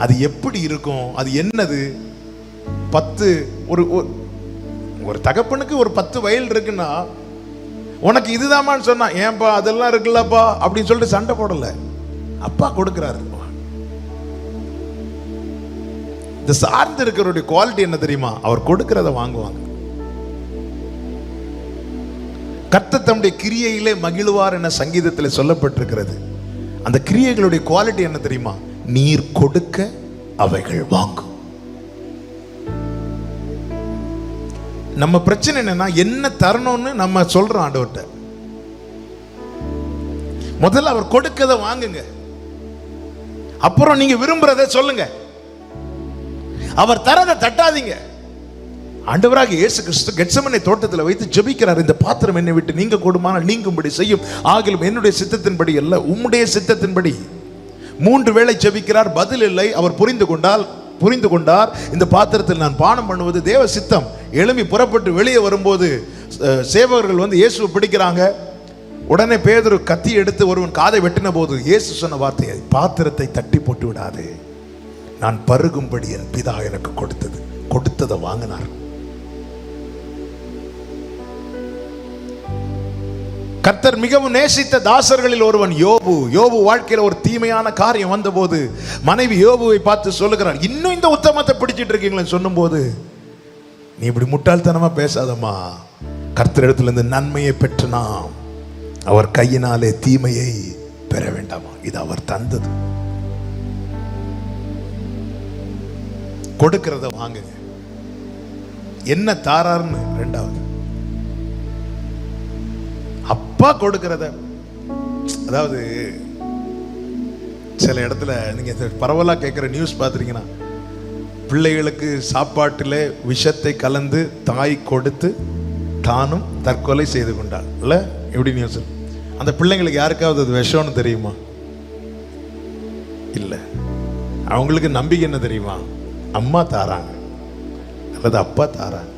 அது எப்படி இருக்கும்? அது என்னது? 10 ஒரு தகப்பனுக்கு ஒரு 10 வயல் இருக்குன்னா, உனக்கு இதுதாமான்னு சொன்னா, ஏன்பா அதெல்லாம் இருக்குல்லப்பா அப்படின்னு சொல்லிட்டு சண்டை போடல. அப்பா கொடுக்கிறாரு. இந்த சார்ந்து இருக்கிறவருடைய குவாலிட்டி என்ன தெரியுமா? அவர் கொடுக்கிறத வாங்குவாங்க. கர்த்தர் தம்முடைய கிரியையிலே மகிழ்வார் என சங்கீதத்தில் சொல்லப்பட்டிருக்கிறது. அந்த கிரியைகளுடைய குவாலிட்டி என்ன தெரியுமா? நீர் கொடுக்க அவைகள் வாங்கும். நம்ம பிரச்சனை என்னன்னா, என்ன தரணும்னு நம்ம சொல்றோம் ஆண்டவர்கிட்ட. முதல்ல அவர் கொடுக்கதை வாங்குங்க, அப்புறம் நீங்க விரும்புறதை சொல்லுங்க. அவர் தரதை தட்டாதீங்க. ஆண்டவராக இயேசு கிறிஸ்து கெத்செமனே தோட்டத்தில் வைத்து ஜெபிக்கிறார். இந்த பாத்திரம் என்னை விட்டு நீங்க கூடுமானால் நீங்கும்படி செய்யும், ஆகிலும் என்னுடைய சித்தத்தின்படி அல்ல உம்முடைய சித்தத்தின்படி. 3 வேளை ஜெபிக்கிறார், பதில் இல்லை. அவர் புரிந்து கொண்டார் இந்த பாத்திரத்தில் நான் பானம் பண்ணுவது தேவ சித்தம். எழும்பி புறப்பட்டு வெளியே வரும்போது சேவகர்கள் வந்து இயேசுவை பிடிக்கிறாங்க. உடனே பேதுரு கத்தி எடுத்து ஒருவன் காதை வெட்டின போது இயேசு சொன்ன வார்த்தையை, பாத்திரத்தை தட்டி போட்டு விடாதே, நான் பருகும்படி என் பிதா எனக்கு கொடுத்ததை வாங்கினார். கர்த்தர் மிகவும் நேசித்த தாசர்களில் ஒருவன் யோபு வாழ்க்கையில் ஒரு தீமையான காரியம் வந்தபோது மனைவி யோபுவை பார்த்து சொல்லுகிறார், இன்னும் இந்த உத்தமத்தை பிடிச்சிட்டு இருக்கீங்களேன்னு சொல்லும்போது, நீ இப்படி முட்டாள்தனமா பேசாதம்மா, கர்த்தரிடத்திலிருந்து நன்மையை பெற்று நாம் அவர் கையினாலே தீமையை பெற வேண்டாமா, இது அவர் தந்தது. கொடுக்கிறத வாங்குங்க. என்ன தாரார்னு ரெண்டாவது, அப்பா கொடுக்கிறத. அதாவது சில இடத்துல நீங்க பரவலா கேட்கிற நியூஸ் பார்த்துருக்கீங்கன்னா, பிள்ளைகளுக்கு சாப்பாட்டில் விஷத்தை கலந்து தாய் கொடுத்து தானும் தற்கொலை செய்து கொண்டாள் இல்ல, எப்படி நியூஸ்? அந்த பிள்ளைங்களுக்கு யாருக்காவது அது விஷம்னு தெரியுமா? இல்ல. அவங்களுக்கு நம்பிக்கை என்ன தெரியுமா? அம்மா தாராங்க அல்லது அப்பா தாராங்க,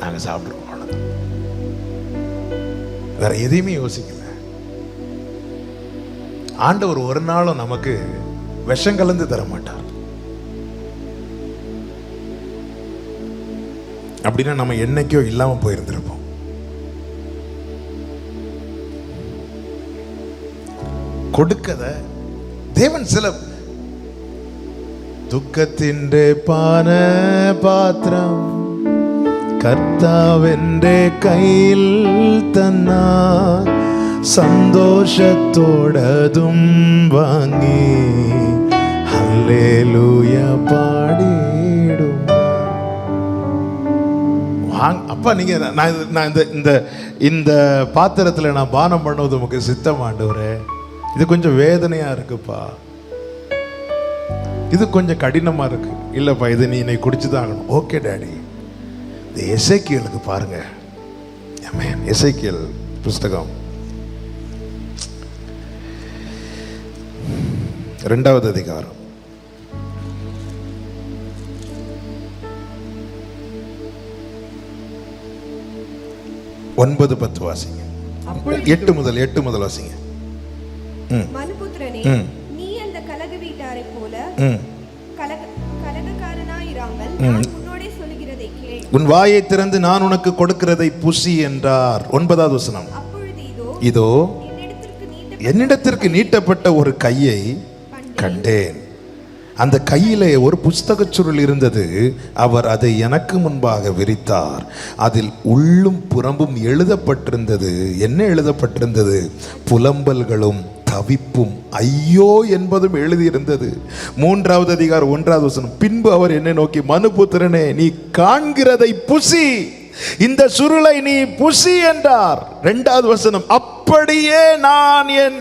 நாங்க சாப்பிடுறோம், வேற எதையுமே யோசிக்கல. ஆண்டவர் ஒரு நாளும் நமக்கு விஷம் கலந்து தர மாட்டார். அப்படின்னா நம்ம என்னைக்கோ இல்லாம போயிருந்திருப்போம். കൊടുക്കത தேவன் சில ദുഃഖത്തിന്റെ പാനപാത്രം കർത്താവിന്റെ കയ്യിൽ തന്നാ സന്തോഷത്തോടതും വാങ്ങി ഹല്ലേലൂയ പാടിടും. அப்பா நீங்க நான் இந்த பாத்திரத்தில் நான் பானம் பண்ணுவது உமக்கு சித்தம் ஆண்டவரே. இது கொஞ்சம் வேதனையா இருக்குப்பா, இது கொஞ்சம் கடினமா இருக்கு. இல்லப்பா இது நீ என்னை குடிச்சுதான் ஆகணும். Okay daddy. இந்த எசேக்கியலுக்கு பாருங்க, எசேக்கியல் புஸ்தகம் 2வது அதிகாரம் 9-10 வாசிங்க. 8 முதல் வாசிங்க. மனுபுத்திரனே, நீ அந்த கலக வீட்டாரை போல கலகக்காரனாயிராமல் நான் உன்னோடே சொல்லுகிறதை கேள். உன் வாயை திறந்து நான் உனக்கு கொடுக்கிறதை புசி என்றார். 9வது வசனம். அப்பொழுது இதோ என்னிடத்திற்கு நீட்டப்பட்ட ஒரு கையை கண்டேன். அந்த கையிலே ஒரு புஸ்தகச் சுருள் இருந்தது. அவர் அதை எனக்கு முன்பாக விரித்தார். அதில் உள்ளும் புறம்பும் எழுதப்பட்டிருந்தது. என்ன எழுதப்பட்டிருந்தது? புலம்பல்களும் தவிப்பும் ஐயோ என்பதும் எழுதியிருந்தது. 3வது அதிகாரம் 1வது வசனம். பின்பு அவர் என்னை நோக்கி, மனுபுத்திரனே, நீ காண்கிறதை புசி, இந்த சுருளை நீ புசி என்றார். 2வது வசனம். அப்படியே நான் என்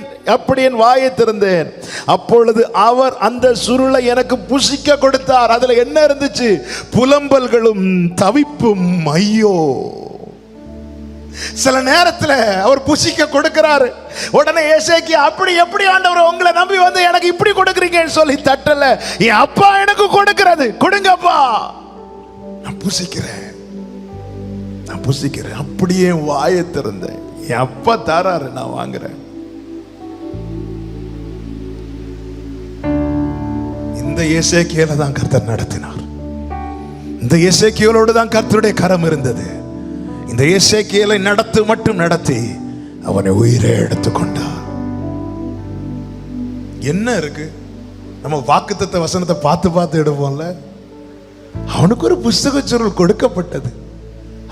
வாயை திறந்தேன். அப்பொழுது அவர் அந்த சுருளை எனக்கு புசிக்க கொடுத்தார். அதுல என்ன இருந்துச்சு? புலம்பல்களும் தவிப்பும் ஐயோ. சில நேரத்துல அவர் புசிக்க கொடுக்கிறாரு. உடனே எசேக்கியா, அப்படி எப்படி ஆண்டவர் உங்களை நம்பி வந்து எனக்கு இப்படி கொடுக்குறீங்கன்னு சொல்லி தட்டல. என் அப்பா எனக்கு கொடுக்கிறது, கொடுங்கப்பா, நான் புசிக்கிறேன். அப்படியே வாயை திறந்தேன். என் அப்பா தாராரு, நான் வாங்குறேன். இந்த எசேக்கியேலை தான் கர்த்தர் நடத்தினார். இந்த எசேக்கியேலோடு தான் கர்த்தருடைய கரம் இருந்தது. இந்த எசேக்கியேலை நடத்தி அவனை உயிரை எடுத்துக்கொண்டார். என்ன இருக்கு? நம்ம வாக்குத்தத்த வசனத்தை பார்த்து எடுப்போம்ல. அவனுக்கு ஒரு புஸ்தக சுருள் கொடுக்கப்பட்டது.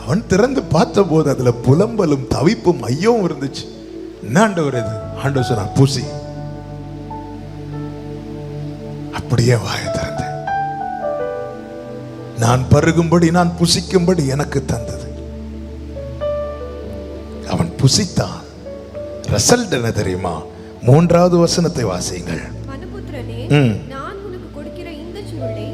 அவன் திறந்து பார்த்த போது அதுல புலம்பலும் தவிப்பும் ஐயோவும் இருந்துச்சு. என்ன ஆண்டவர் இது? ஆண்டவர் சொன்னார், புசி. அப்படியே வாயை திறந்தேன். நான் பருகும்படி, நான் புசிக்கும்படி எனக்கு தந்தது. அவன் புசித்தான். ரிசல்ட் என்ன தெரியுமா? 3வது வசனத்தை வாசியுங்கள். மனுபுத்திரனே, நான் உனக்கு கொடுக்கிற இந்த சுருளை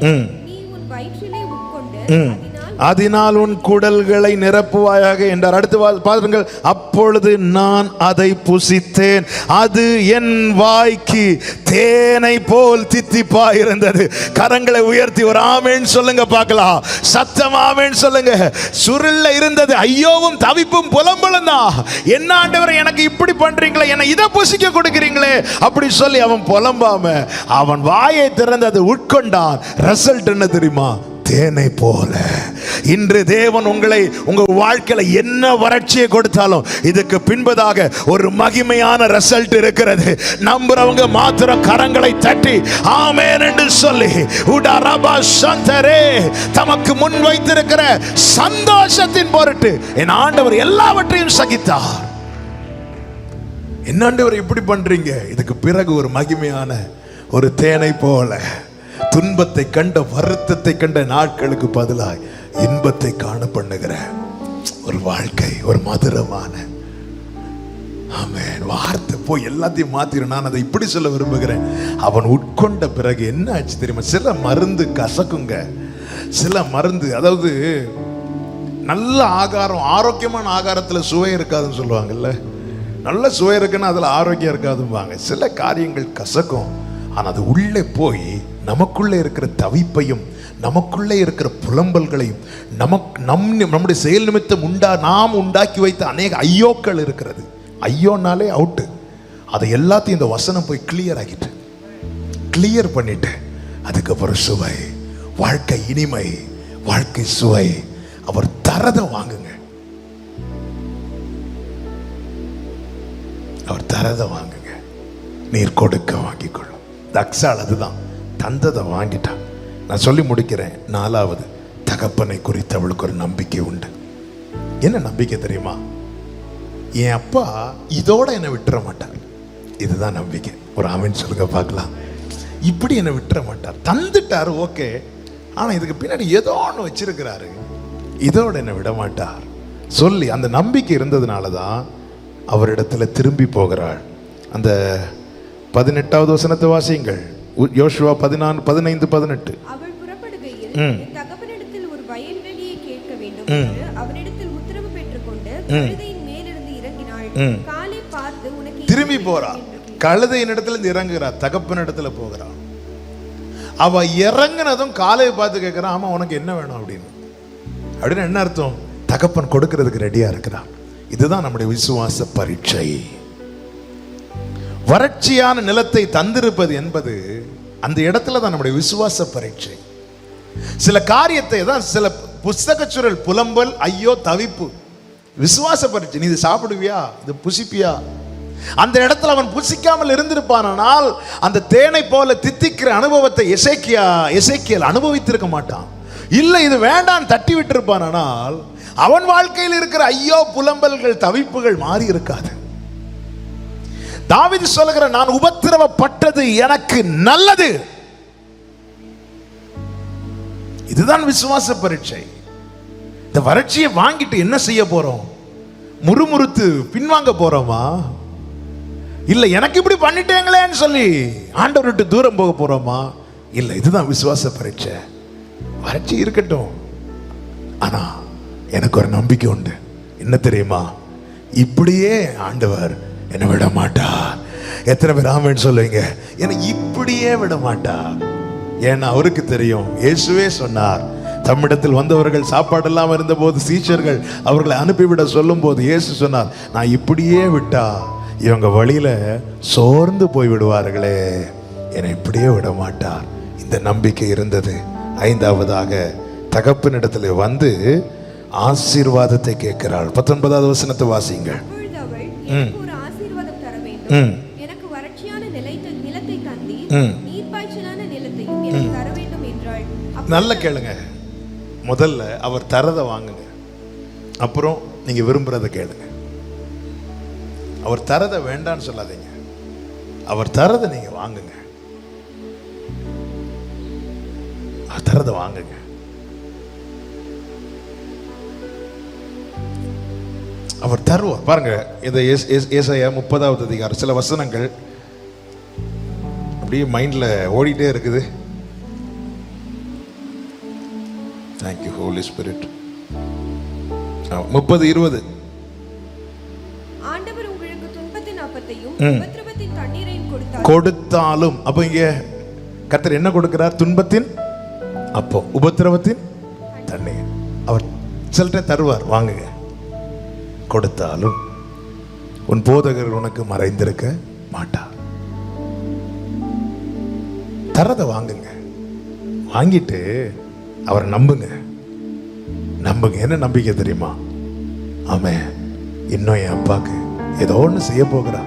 நீ உன் வயிற்றிலே உட்கொண்டு அதனால் அதனால் உன் குடல்களை நிரப்புவாயாக என்றார். அடுத்து பாருங்கள், அப்பொழுது நான் அதை புசித்தேன், அது என் வாய்க்கு தேனை போல் தித்திப்பா இருந்தது. கரங்களை உயர்த்தி ஒரு ஆமேன் சொல்லுங்க பார்க்கலாம். சத்தம் ஆமேன் சொல்லுங்க. சுருள்ல இருந்தது ஐயோவும் தவிப்பும் புலம்பலும் தான். என்ன ஆண்டவரே எனக்கு இப்படி பண்றீங்களே, என்ன இதை புசிக்க கொடுக்கிறீங்களே அப்படி சொல்லி அவன் புலம்பாம அவன் வாயை திறந்து அதை உட்கொண்டான். ரிசல்ட் என்ன தெரியுமா? தேனை போல. இன்று தேவன் உங்களை உங்க வாழ்க்கையில என்ன வறட்சியை கொடுத்தாலும் இதுக்கு பின்பதாக ஒரு மகிமையான ரிசல்ட் இருக்கிறது. நம்புறவங்க மாத்திரம் கரங்களை தட்டி ஆமென் என்று சொல்லி உடரபா சந்தரே தமக்கு முன் வைத்திருக்கிற சந்தோஷத்தின் பொருட்டு என் ஆண்டவர் எல்லாவற்றையும் சகித்தார். என்ன ஆண்டவர் இப்படி பண்றீங்க? இதுக்கு பிறகு ஒரு மகிமையான ஒரு தேனை போல துன்பத்தை கண்ட வருத்தத்தை கண்ட நாட்களுக்கு பதிலாய் இன்பத்தை காண பண்ணுகிற ஒரு வாழ்க்கை, ஒரு மதுரமான ஆமென் வார்த்தை போய் எல்லாத்தையும் மாத்திரும். நான் அதை இப்படி சொல்ல விரும்புகிறேன். அவன் உட்கொண்ட பிறகு என்ன ஆச்சு தெரியுமா? சில மருந்து கசக்குங்க, சில மருந்து, அதாவது நல்ல ஆகாரம், ஆரோக்கியமான ஆகாரத்துல சுவை இருக்காதுன்னு சொல்லுவாங்கல்ல. நல்ல சுவை இருக்குன்னா அதுல ஆரோக்கியம் இருக்காதும்பாங்க. சில காரியங்கள் கசக்கும், ஆனா அது உள்ளே போய் நமக்குள்ளே இருக்கிற தவிப்பையும் நமக்குள்ளே இருக்கிற புலம்பல்களையும் நம்முடைய செயல் நிமித்தம் நாம் உண்டாக்கி வைத்த அநேக ஐயோக்கள் இருக்கிறது. ஐயோனாலே அவுட்டு. அதை எல்லாத்தையும் இந்த வசனம் போய் கிளியர் பண்ணிட்டு அதுக்கப்புறம் சுவை, வாழ்க்கை இனிமை, வாழ்க்கை சுவை. அவர் தரத வாங்குங்க, அவர் தரத வாங்குங்க, நீர் கொடுக்க வாங்கிக்கொள்ளும். தக்சால் அதுதான், தந்ததை வாங்கிட்டான். நான் சொல்லி முடிக்கிறேன். 4வது, தகப்பனை குறித்து அவளுக்கு ஒரு நம்பிக்கை உண்டு. என்ன நம்பிக்கை தெரியுமா? என் அப்பா இதோட என்னை விட்டுற மாட்டார். இதுதான் நம்பிக்கை. ஒரு ஆமென் சொல்லுங்க பார்க்கலாம். இப்படி என்னை விட்டுற மாட்டார். தந்துட்டாரு, ஓகே, ஆனா இதுக்கு பின்னாடி ஏதோ ஒன்று வச்சிருக்கிறாரு, இதோட என்னை விட மாட்டார் சொல்லி அந்த நம்பிக்கை இருந்ததுனால தான் அவரிடத்துல திரும்பி போகிறாள். அந்த 18வது வசனத்தை வாசியுங்கள். யோசுவா 14:15-18. அவள் புறப்படுகையில் என் தகப்பனிடத்தில் ஒரு வயல்வெளியை கேட்க வேண்டும் என்று அவனிடத்தில் உத்தரவு பெற்றுக்கொண்டு கழுதையின் மேலிருந்து இறங்கினாள். காலை பார்த்து உனக்கு திரும்பி போறா. கழுதையின் இடத்துல இருந்து இறங்குறா, தகப்பன் இடத்துல போகிறா. அவ இறங்குனதும் காலையை பார்த்து கேட்கிறான், ஆமா உனக்கு என்ன வேணும் அப்படின்னு என்ன அர்த்தம்? தகப்பன் கொடுக்கிறதுக்கு ரெடியா இருக்கிறான். இதுதான் நம்முடைய விசுவாச பரீட்சை. வறட்சியான நிலத்தை தந்திருப்பது என்பது அந்த இடத்துல தான் நம்முடைய விசுவாச பரீட்சை. சில காரியத்தை தான், சில புஸ்தக சுருள், புலம்பல், ஐயோ தவிப்பு, விசுவாச பரீட்சை. நீ இது சாப்பிடுவியா, இது புசிப்பியா? அந்த இடத்துல அவன் புசிக்காமல் இருந்திருப்பானால் அந்த தேனை போல தித்திக்கிற அனுபவத்தை எசேக்கியேல் அனுபவித்திருக்க மாட்டான். இல்லை இது வேண்டாம் தட்டி விட்டிருப்பானால் அவன் வாழ்க்கையில் இருக்கிற ஐயோ புலம்பல்கள், தவிப்புகள் மாறி இருக்காது. தாவீது சொல்லுகிற, நான் உபத்திரவப்பட்டது எனக்கு நல்லது. இதுதான் விசுவாச பரீட்சை. இந்த வறட்சியை வாங்கிட்டு என்ன செய்ய போறோம்? முறுமுறுத்து பின்வாங்க போறோமா? இல்ல எனக்கு இப்படி பண்ணிட்டேங்களேன்னு சொல்லி ஆண்டவர் விட்டு தூரம் போக போறோமா? இல்ல, இதுதான் விசுவாச பரீட்சை. வறட்சி இருக்கட்டும், ஆனா எனக்கு ஒரு நம்பிக்கை உண்டு. என்ன தெரியுமா? இப்படியே ஆண்டவர் என்னை விட மாட்டார். எத்தனை பேர் ஆமென் சொல்லுவீங்க? என்னை இப்படியே விட மாட்டார். ஏன்னா அவருக்கு தெரியும். இயேசுவே சொன்னார், தம்மிடத்தில் வந்தவர்கள் சாப்பாடு இல்லாமல் இருந்த போது சீஷர்கள் அவர்களை அனுப்பிவிட சொல்லும் போது இயேசு சொன்னார், நான் இப்படியே விட்டா இவங்க வழியில சோர்ந்து போய் விடுவார்களே, என்னை இப்படியே விட மாட்டார். இந்த நம்பிக்கை இருந்தது. 5வதாக தகப்பனிடத்தில் வந்து ஆசீர்வாதத்தை கேட்கிறாள். 19வது வசனத்தை வாசிங்கள். ஒரு ஆசீர்வாதம் தர வேண்டும். எனக்கு வறட்சியான நிலத்தை தந்தி நீர்ப்பாய்ச்சலான நிலத்தையும் எனக்கு தர வேண்டும் என்றாள். நல்ல கேளுங்க. முதல்ல அவர் தரத வாங்குங்க, அப்புறம் நீங்க விரும்புறத கேளுங்க. அவர் தரத வேண்டான்னு சொல்லாதீங்க, அவர் தரத நீங்க வாங்குங்க. தரத வாங்குங்க. அவர் தருவார். பாருங்க, இதை ஏசாயா 30வது அதிகாரம் சில வசனங்கள் அப்படியே மைண்ட்ல ஓடிட்டே இருக்குது. Thank you holy spirit. 30-20. ஆண்டவர் உங்களுக்கு துன்பத்தின் அப்பத்தையும் உபத்திரவத்தின் தண்ணீரையும் கொடுத்தாலும், அப்ப இங்க கர்த்தர் என்ன கொடுக்கிறார்? துன்பத்தின் அப்போ, உபத்திரவத்தின் தண்ணீர். அவர் சிலட்ட தருவார், வாங்குங்க. கொடுத்தாலும் உன் போதகர் உனக்கு மறைந்திருக்க மாட்டார். தரத வாங்குங்க, வாங்கிட்டு அவரை நம்புங்க. நம்புங்க. என்ன நம்பிக்கை தெரியுமா? ஆமென், இன்னும் என் அப்பாக்கு ஏதோ ஒன்று செய்ய போகிறா,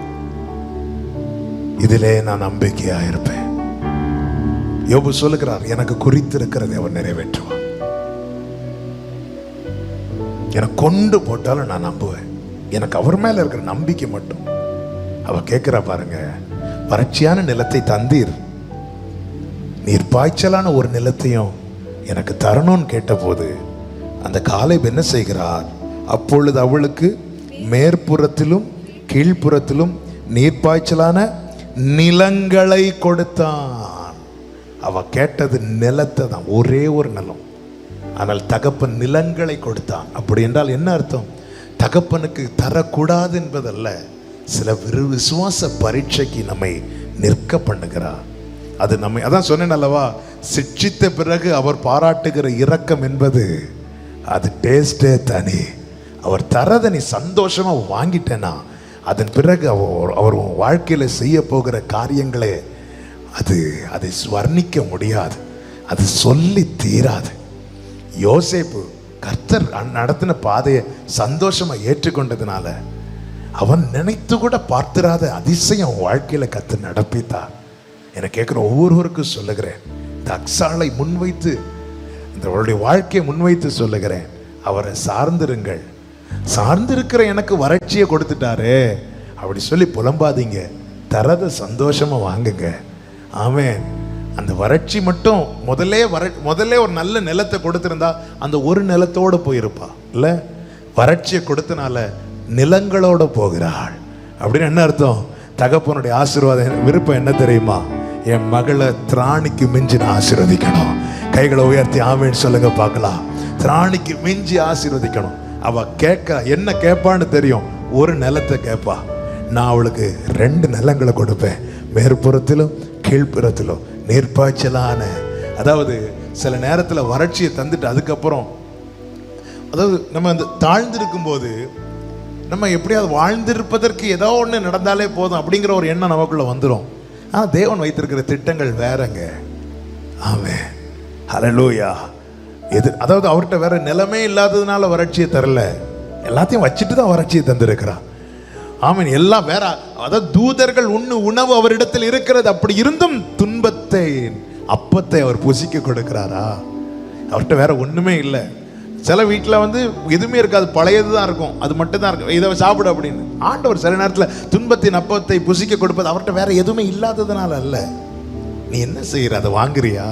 இதிலே நான் நம்பிக்கையா இருப்பேன். யோபு சொல்லுகிறார், எனக்கு குறித்திருக்கிறதை அவர் நிறைவேற்றுவார். எனக்கு கொண்டு போட்டாலும் நான் நம்புவேன். எனக்கு அவர் மேல இருக்கிற நம்பிக்கை மட்டும். அவ கேட்கிறா பாருங்க, வறட்சியான நிலத்தை தந்தீர், நீர் பாய்ச்சலான ஒரு நிலத்தையும் எனக்கு தரணும்னு கேட்டபோது அந்த காலேப் என்ன செய்கிறார்? அப்பொழுது அவளுக்கு மேற்புறத்திலும் கீழ்ப்புறத்திலும் நீர்ப்பாய்ச்சலான நிலங்களை கொடுத்தான். அவ கேட்டது நிலத்தை தான், ஒரே ஒரு நிலம். ஆனால் தகப்பன் நிலங்களை கொடுத்தான். அப்படி என்றால் என்ன அர்த்தம்? தகப்பனுக்கு தரக்கூடாது என்பதல்ல, சில விசுவாச பரீட்சைக்கு நம்மை நிற்க பண்ணுகிறார். அது நம்மை, அதான் சொன்னேன் அல்லவா, சிட்சித்த பிறகு அவர் பாராட்டுகிற இரக்கம் என்பது அது டேஸ்டே தனி. அவர் தரதை நீ சந்தோஷமா வாங்கிட்டேன்னா, அதன் பிறகு அவர் வாழ்க்கையில செய்ய போகிற காரியங்களே அதை வர்ணிக்க முடியாது, அது சொல்லி தீராது. யோசேப்பு கர்த்தர் நடத்தின பாதையை சந்தோஷமா ஏற்றுக்கொண்டதுனால அவன் நினைத்து கூட பார்த்திராத அதிசயம் வாழ்க்கையில கர்த்தர் நடப்பித்தார். என கேட்கிற ஒவ்வொருவருக்கும் சொல்லுகிறேன், இந்த அக்சாலை முன்வைத்து, இந்த அவருடைய வாழ்க்கையை முன்வைத்து சொல்லுகிறேன், அவரை சார்ந்திருங்கள். சார்ந்திருக்கிற எனக்கு வறட்சியை கொடுத்துட்டாரு அப்படி சொல்லி புலம்பாதீங்க, தரத சந்தோஷமா வாங்குங்க. ஆமென். அந்த வறட்சி மட்டும் முதல்ல ஒரு நல்ல நிலத்தை கொடுத்திருந்தா அந்த ஒரு நிலத்தோடு போயிருப்பா. இல்ல, வறட்சியை கொடுத்தனால நிலங்களோட போகிறாள். அப்படின்னு என்ன அர்த்தம்? தகப்பனுடைய ஆசீர்வாதம் விருப்பம் என்ன தெரியுமா? என் மகளை திராணிக்கு மிஞ்சி நான் ஆசீர்வதிக்கணும். கைகளை உயர்த்தி ஆமேன்னு சொல்லுங்க பார்க்கலாம். திராணிக்கு மிஞ்சி ஆசீர்வதிக்கணும். அவ என்ன கேட்பான்னு தெரியும்? ஒரு நிலத்தை கேட்பா. நான் அவளுக்கு 2 நிலங்களை கொடுப்பேன், மேற்புறத்திலும் கீழ்ப்புறத்திலும் நீர்ப்பாய்ச்சலான. அதாவது சில நேரத்தில் வறட்சியை தந்துட்டு அதுக்கப்புறம், அதாவது நம்ம அந்த தாழ்ந்திருக்கும் போது நம்ம எப்படியாவது வாழ்ந்திருப்பதற்கு ஏதோ ஒன்று நடந்தாலே போதும் அப்படிங்கிற ஒரு எண்ணம் நமக்குள்ள வந்துடும். ஆனால் தேவன் வைத்திருக்கிற திட்டங்கள் வேறங்க. ஆமென், ஹல்லேலூயா. அதாவது அவர்கிட்ட வேற நிலைமை இல்லாததுனால வறட்சியை தரல, எல்லாத்தையும் வச்சுட்டு தான் வறட்சியை தந்திருக்கிறார். ஆமென். எல்லாம் வேற, அதாவது தூதர்கள் உணவு அவரிடத்தில் இருக்கிறது. அப்படி இருந்தும் துன்பத்தை அப்பத்தை அவர் புசிக்க கொடுக்கிறாரா? அவர்கிட்ட வேற ஒண்ணுமே இல்லை. சில வீட்டில் எதுவுமே இருக்காது, பழையது தான் இருக்கும், அது மட்டும் தான் இருக்கும், இதை சாப்பிடு அப்படின்னு. ஆண்டவர் சில நேரத்தில் துன்பத்தின் அப்பத்தை புசிக்க கொடுப்பது அவர்கிட்ட வேற எதுவுமே இல்லாததுனால அல்ல. நீ என்ன செய்யற? அதை வாங்குறியா?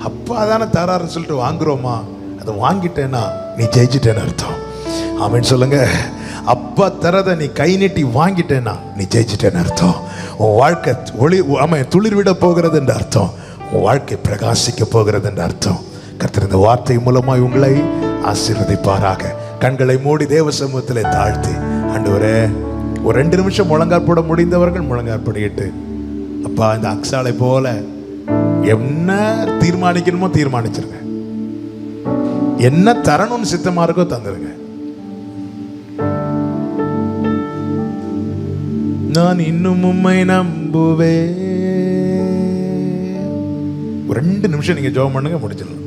அப்பா தானே தராருன்னு சொல்லிட்டு வாங்குறோமா? அதை வாங்கிட்டேன்னா நீ ஜெயிச்சிட்டேன்னு அர்த்தம். ஆமென் சொல்லுங்க. அப்பா தரதை நீ கை நீட்டி வாங்கிட்டேன்னா நீ ஜெயிச்சிட்டேன்னு அர்த்தம். உன் வாழ்க்கை துளிர் விட போகிறது என்று அர்த்தம். உன் வாழ்க்கை பிரகாசிக்க போகிறது என்று அர்த்தம். கர்த்தர் இந்த வார்த்தை மூலமாய் உங்களை ஆசீர்வதிப்பாராக. கண்களை மூடி தேவ சமூகத்திலே தாழ்த்தி, ஆண்டவரே, ஒரு 2 நிமிஷம் முழங்கால் போட முடிந்தவர்கள் முழங்கால் படிக்கிட்டு, அப்பா இந்த அக்சாலை போல என்ன தீர்மானிக்கணுமோ தீர்மானிச்சிருங்க, என்ன தரணும்னு சித்தமா இருக்கோ தந்துருங்க. நான் இன்னும் உம்மை நம்புவே. 2 நிமிஷம் நீங்க ஜெபம் பண்ணுங்க, முடிச்சிடலாம்.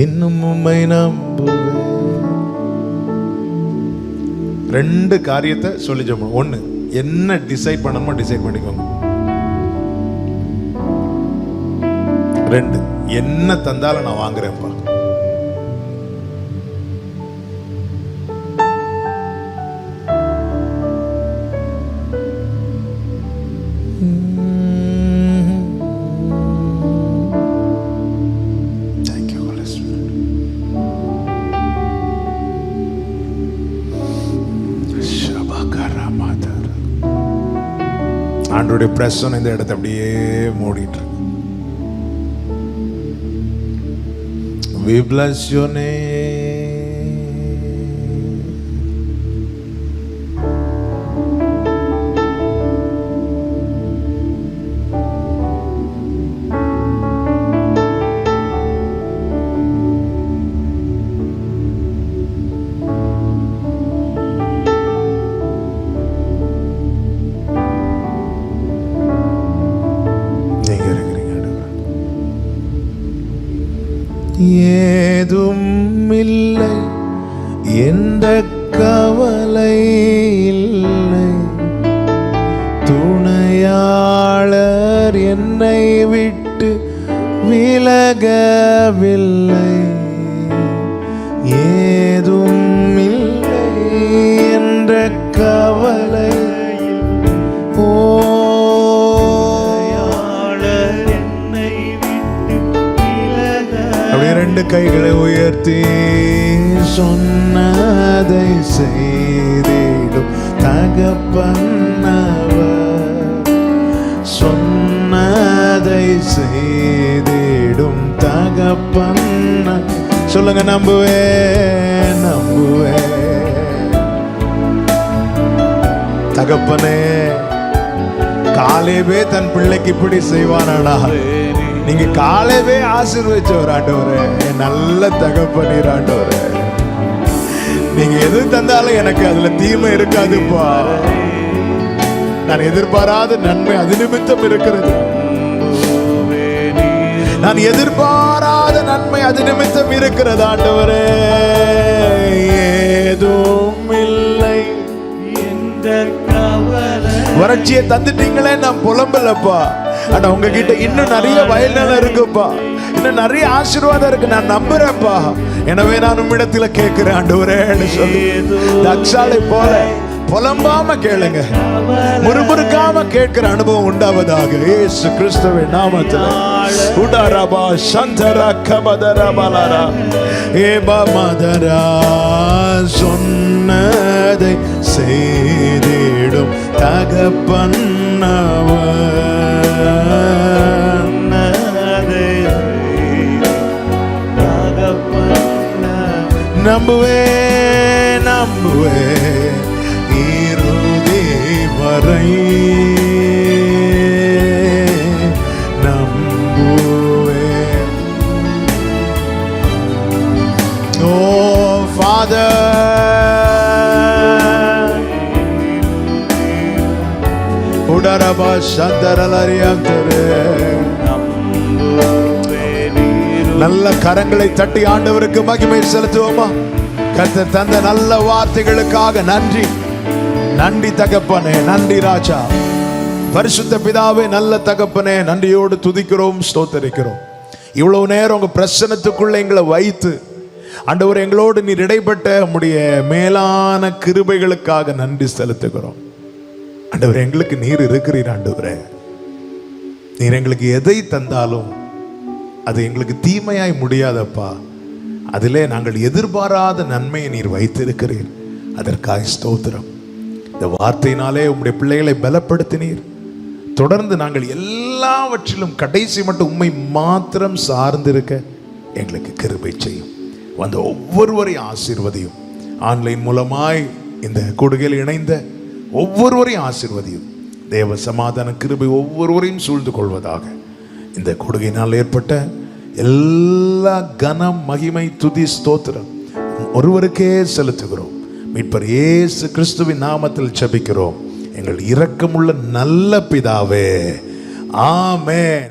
இன்னும் உம்மை நம்புவே. 2 காரியத்தை சொல்லி ஜெபம். 1, என்ன டிசைட் பண்ணணுமோ டிசைட் பண்ணிக்கோங்க. 2, என்ன தந்தாலும் நான் வாங்குறேன்ப்பா. ஆண்டவருடைய பிரசன்னம் இந்த இடத்தை அப்படியே மூடிட்டு இருக்கு. We bless your name. நீங்க இருக்கிறீங்க ஆண்டவரே. ஏதும் இல்லை, எந்த கவலை இல்லை, துணையாளர் என்னை விட்டு விலகவில்லை. ஏதும் இல்லை என்ற கவலை, ஓ என்னை விட்டு விலக அப்படியே ரெண்டு கைகளை உயர்த்தி சொன்னதை செய்திடும் தகப்பனவர், சொன்னதை செய்திடும் தகப்பன. சொல்லுங்க, நம்புவேன் நம்புவேன். தகப்பனே, காலேபே தன் பிள்ளைக்கு இப்படி செய்வானாடா. நீங்க காலேபே ஆசீர்வதிச்சவர் ஆண்டவரே, நல்ல தகப்பனீர் ஆண்டவரே. நீங்க எது தந்தாலும் எனக்கு அதுல தீமை இருக்காதுப்பா. நான் எதிர்பாராத நன்மை அது நிமித்தம் இருக்கிறது. நான் எதிர்பாராத நன்மை அது நிமித்தம் இருக்கிறது ஆண்டவரே. ஏதும் இல்லை, எந்த கவலை வறட்சியை தந்துட்டீங்களே, நான் புலம்பலப்பா. ஆனா உங்ககிட்ட இன்னும் நிறைய வயல் நிலம் இருக்குப்பா, இன்னும் நிறைய ஆசீர்வாதம் இருக்கு, நான் நம்புறேன்ப்பா. எனவே நான் உம்மிடத்துல கேட்கிறேன் ஆண்டவரேன்னு சொல்லி தக்ஷாலை போல புலம்பாம கேளுங்க, முறுமுறுக்காம கேட்கிற அனுபவம் உண்டாவதாக இயேசு கிறிஸ்துவின் நாமத்தில். உடாரபா சந்தரா கபதரா பலரா ஏபா மதரா, சொன்னதை செய்திடும் தகப்பனவர், நம்புவே நம்புவே இறுதி வரை நம்புவே. ஓ ஃபாதர், உடரபா சந்தரலரியம் தெரு. நல்ல கரங்களை தட்டி ஆண்டவருக்கு மகிமை செலுத்துவோமா? கர்த்தர் தந்த நல்ல வார்த்தைகளுக்காக நன்றி. நன்றி தகப்பனே, நன்றி ராஜா. பரிசுத்த பிதாவே, நல்ல தகப்பனே, நன்றியோடு துதிக்கிறோம், ஸ்தோத்தரிக்கிறோம். இவ்வளவு நேரம் உங்க பிரசன்னத்துக்குள்ள எங்களை வைத்து ஆண்டவர் எங்களோடு நீர் இடைப்பட்ட உம்முடைய மேலான கிருபைகளுக்காக நன்றி செலுத்துகிறோம். ஆண்டவர், எங்களுக்கு நீர் இருக்கிறீர் ஆண்டவரே. நீர் எங்களுக்கு எதை தந்தாலும் அது எங்களுக்கு தீமையாய் முடியாதப்பா. அதிலே நாங்கள் எதிர்பாராத நன்மையை நீர் வைத்திருக்கிறீர், அதற்காக ஸ்தோத்திரம். இந்த வார்த்தையினாலே உம்முடைய பிள்ளைகளை பலப்படுத்தினீர். தொடர்ந்து நாங்கள் எல்லாவற்றிலும் கடைசி மட்டும் உம்மை மாத்திரம் சார்ந்திருக்க எங்களுக்கு கிருபை செய்யும். வந்த ஒவ்வொருவரையும் ஆசீர்வதியும். ஆன்லைன் மூலமாய் இந்த கூடுகையில் இணைந்த ஒவ்வொருவரையும் ஆசீர்வதியும். தேவ சமாதான கிருபை ஒவ்வொருவரையும் சூழ்ந்து கொள்வதாக. இந்த கொடுகையினால் ஏற்பட்ட எல்லா கனம், மகிமை, துதி, ஸ்தோத்திரம் ஒருவருக்கே செலுத்துகிறோம். மீட்பர் இயேசு கிறிஸ்துவின் நாமத்தில் ஜெபிக்கிறோம் எங்கள் இரக்கமுள்ள நல்ல பிதாவே, ஆமென்.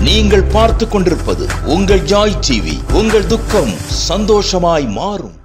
நீங்கள் பார்த்து கொண்டிருப்பது உங்கள் ஜாய் டிவி. உங்கள் துக்கம் சந்தோஷமாய் மாறும்.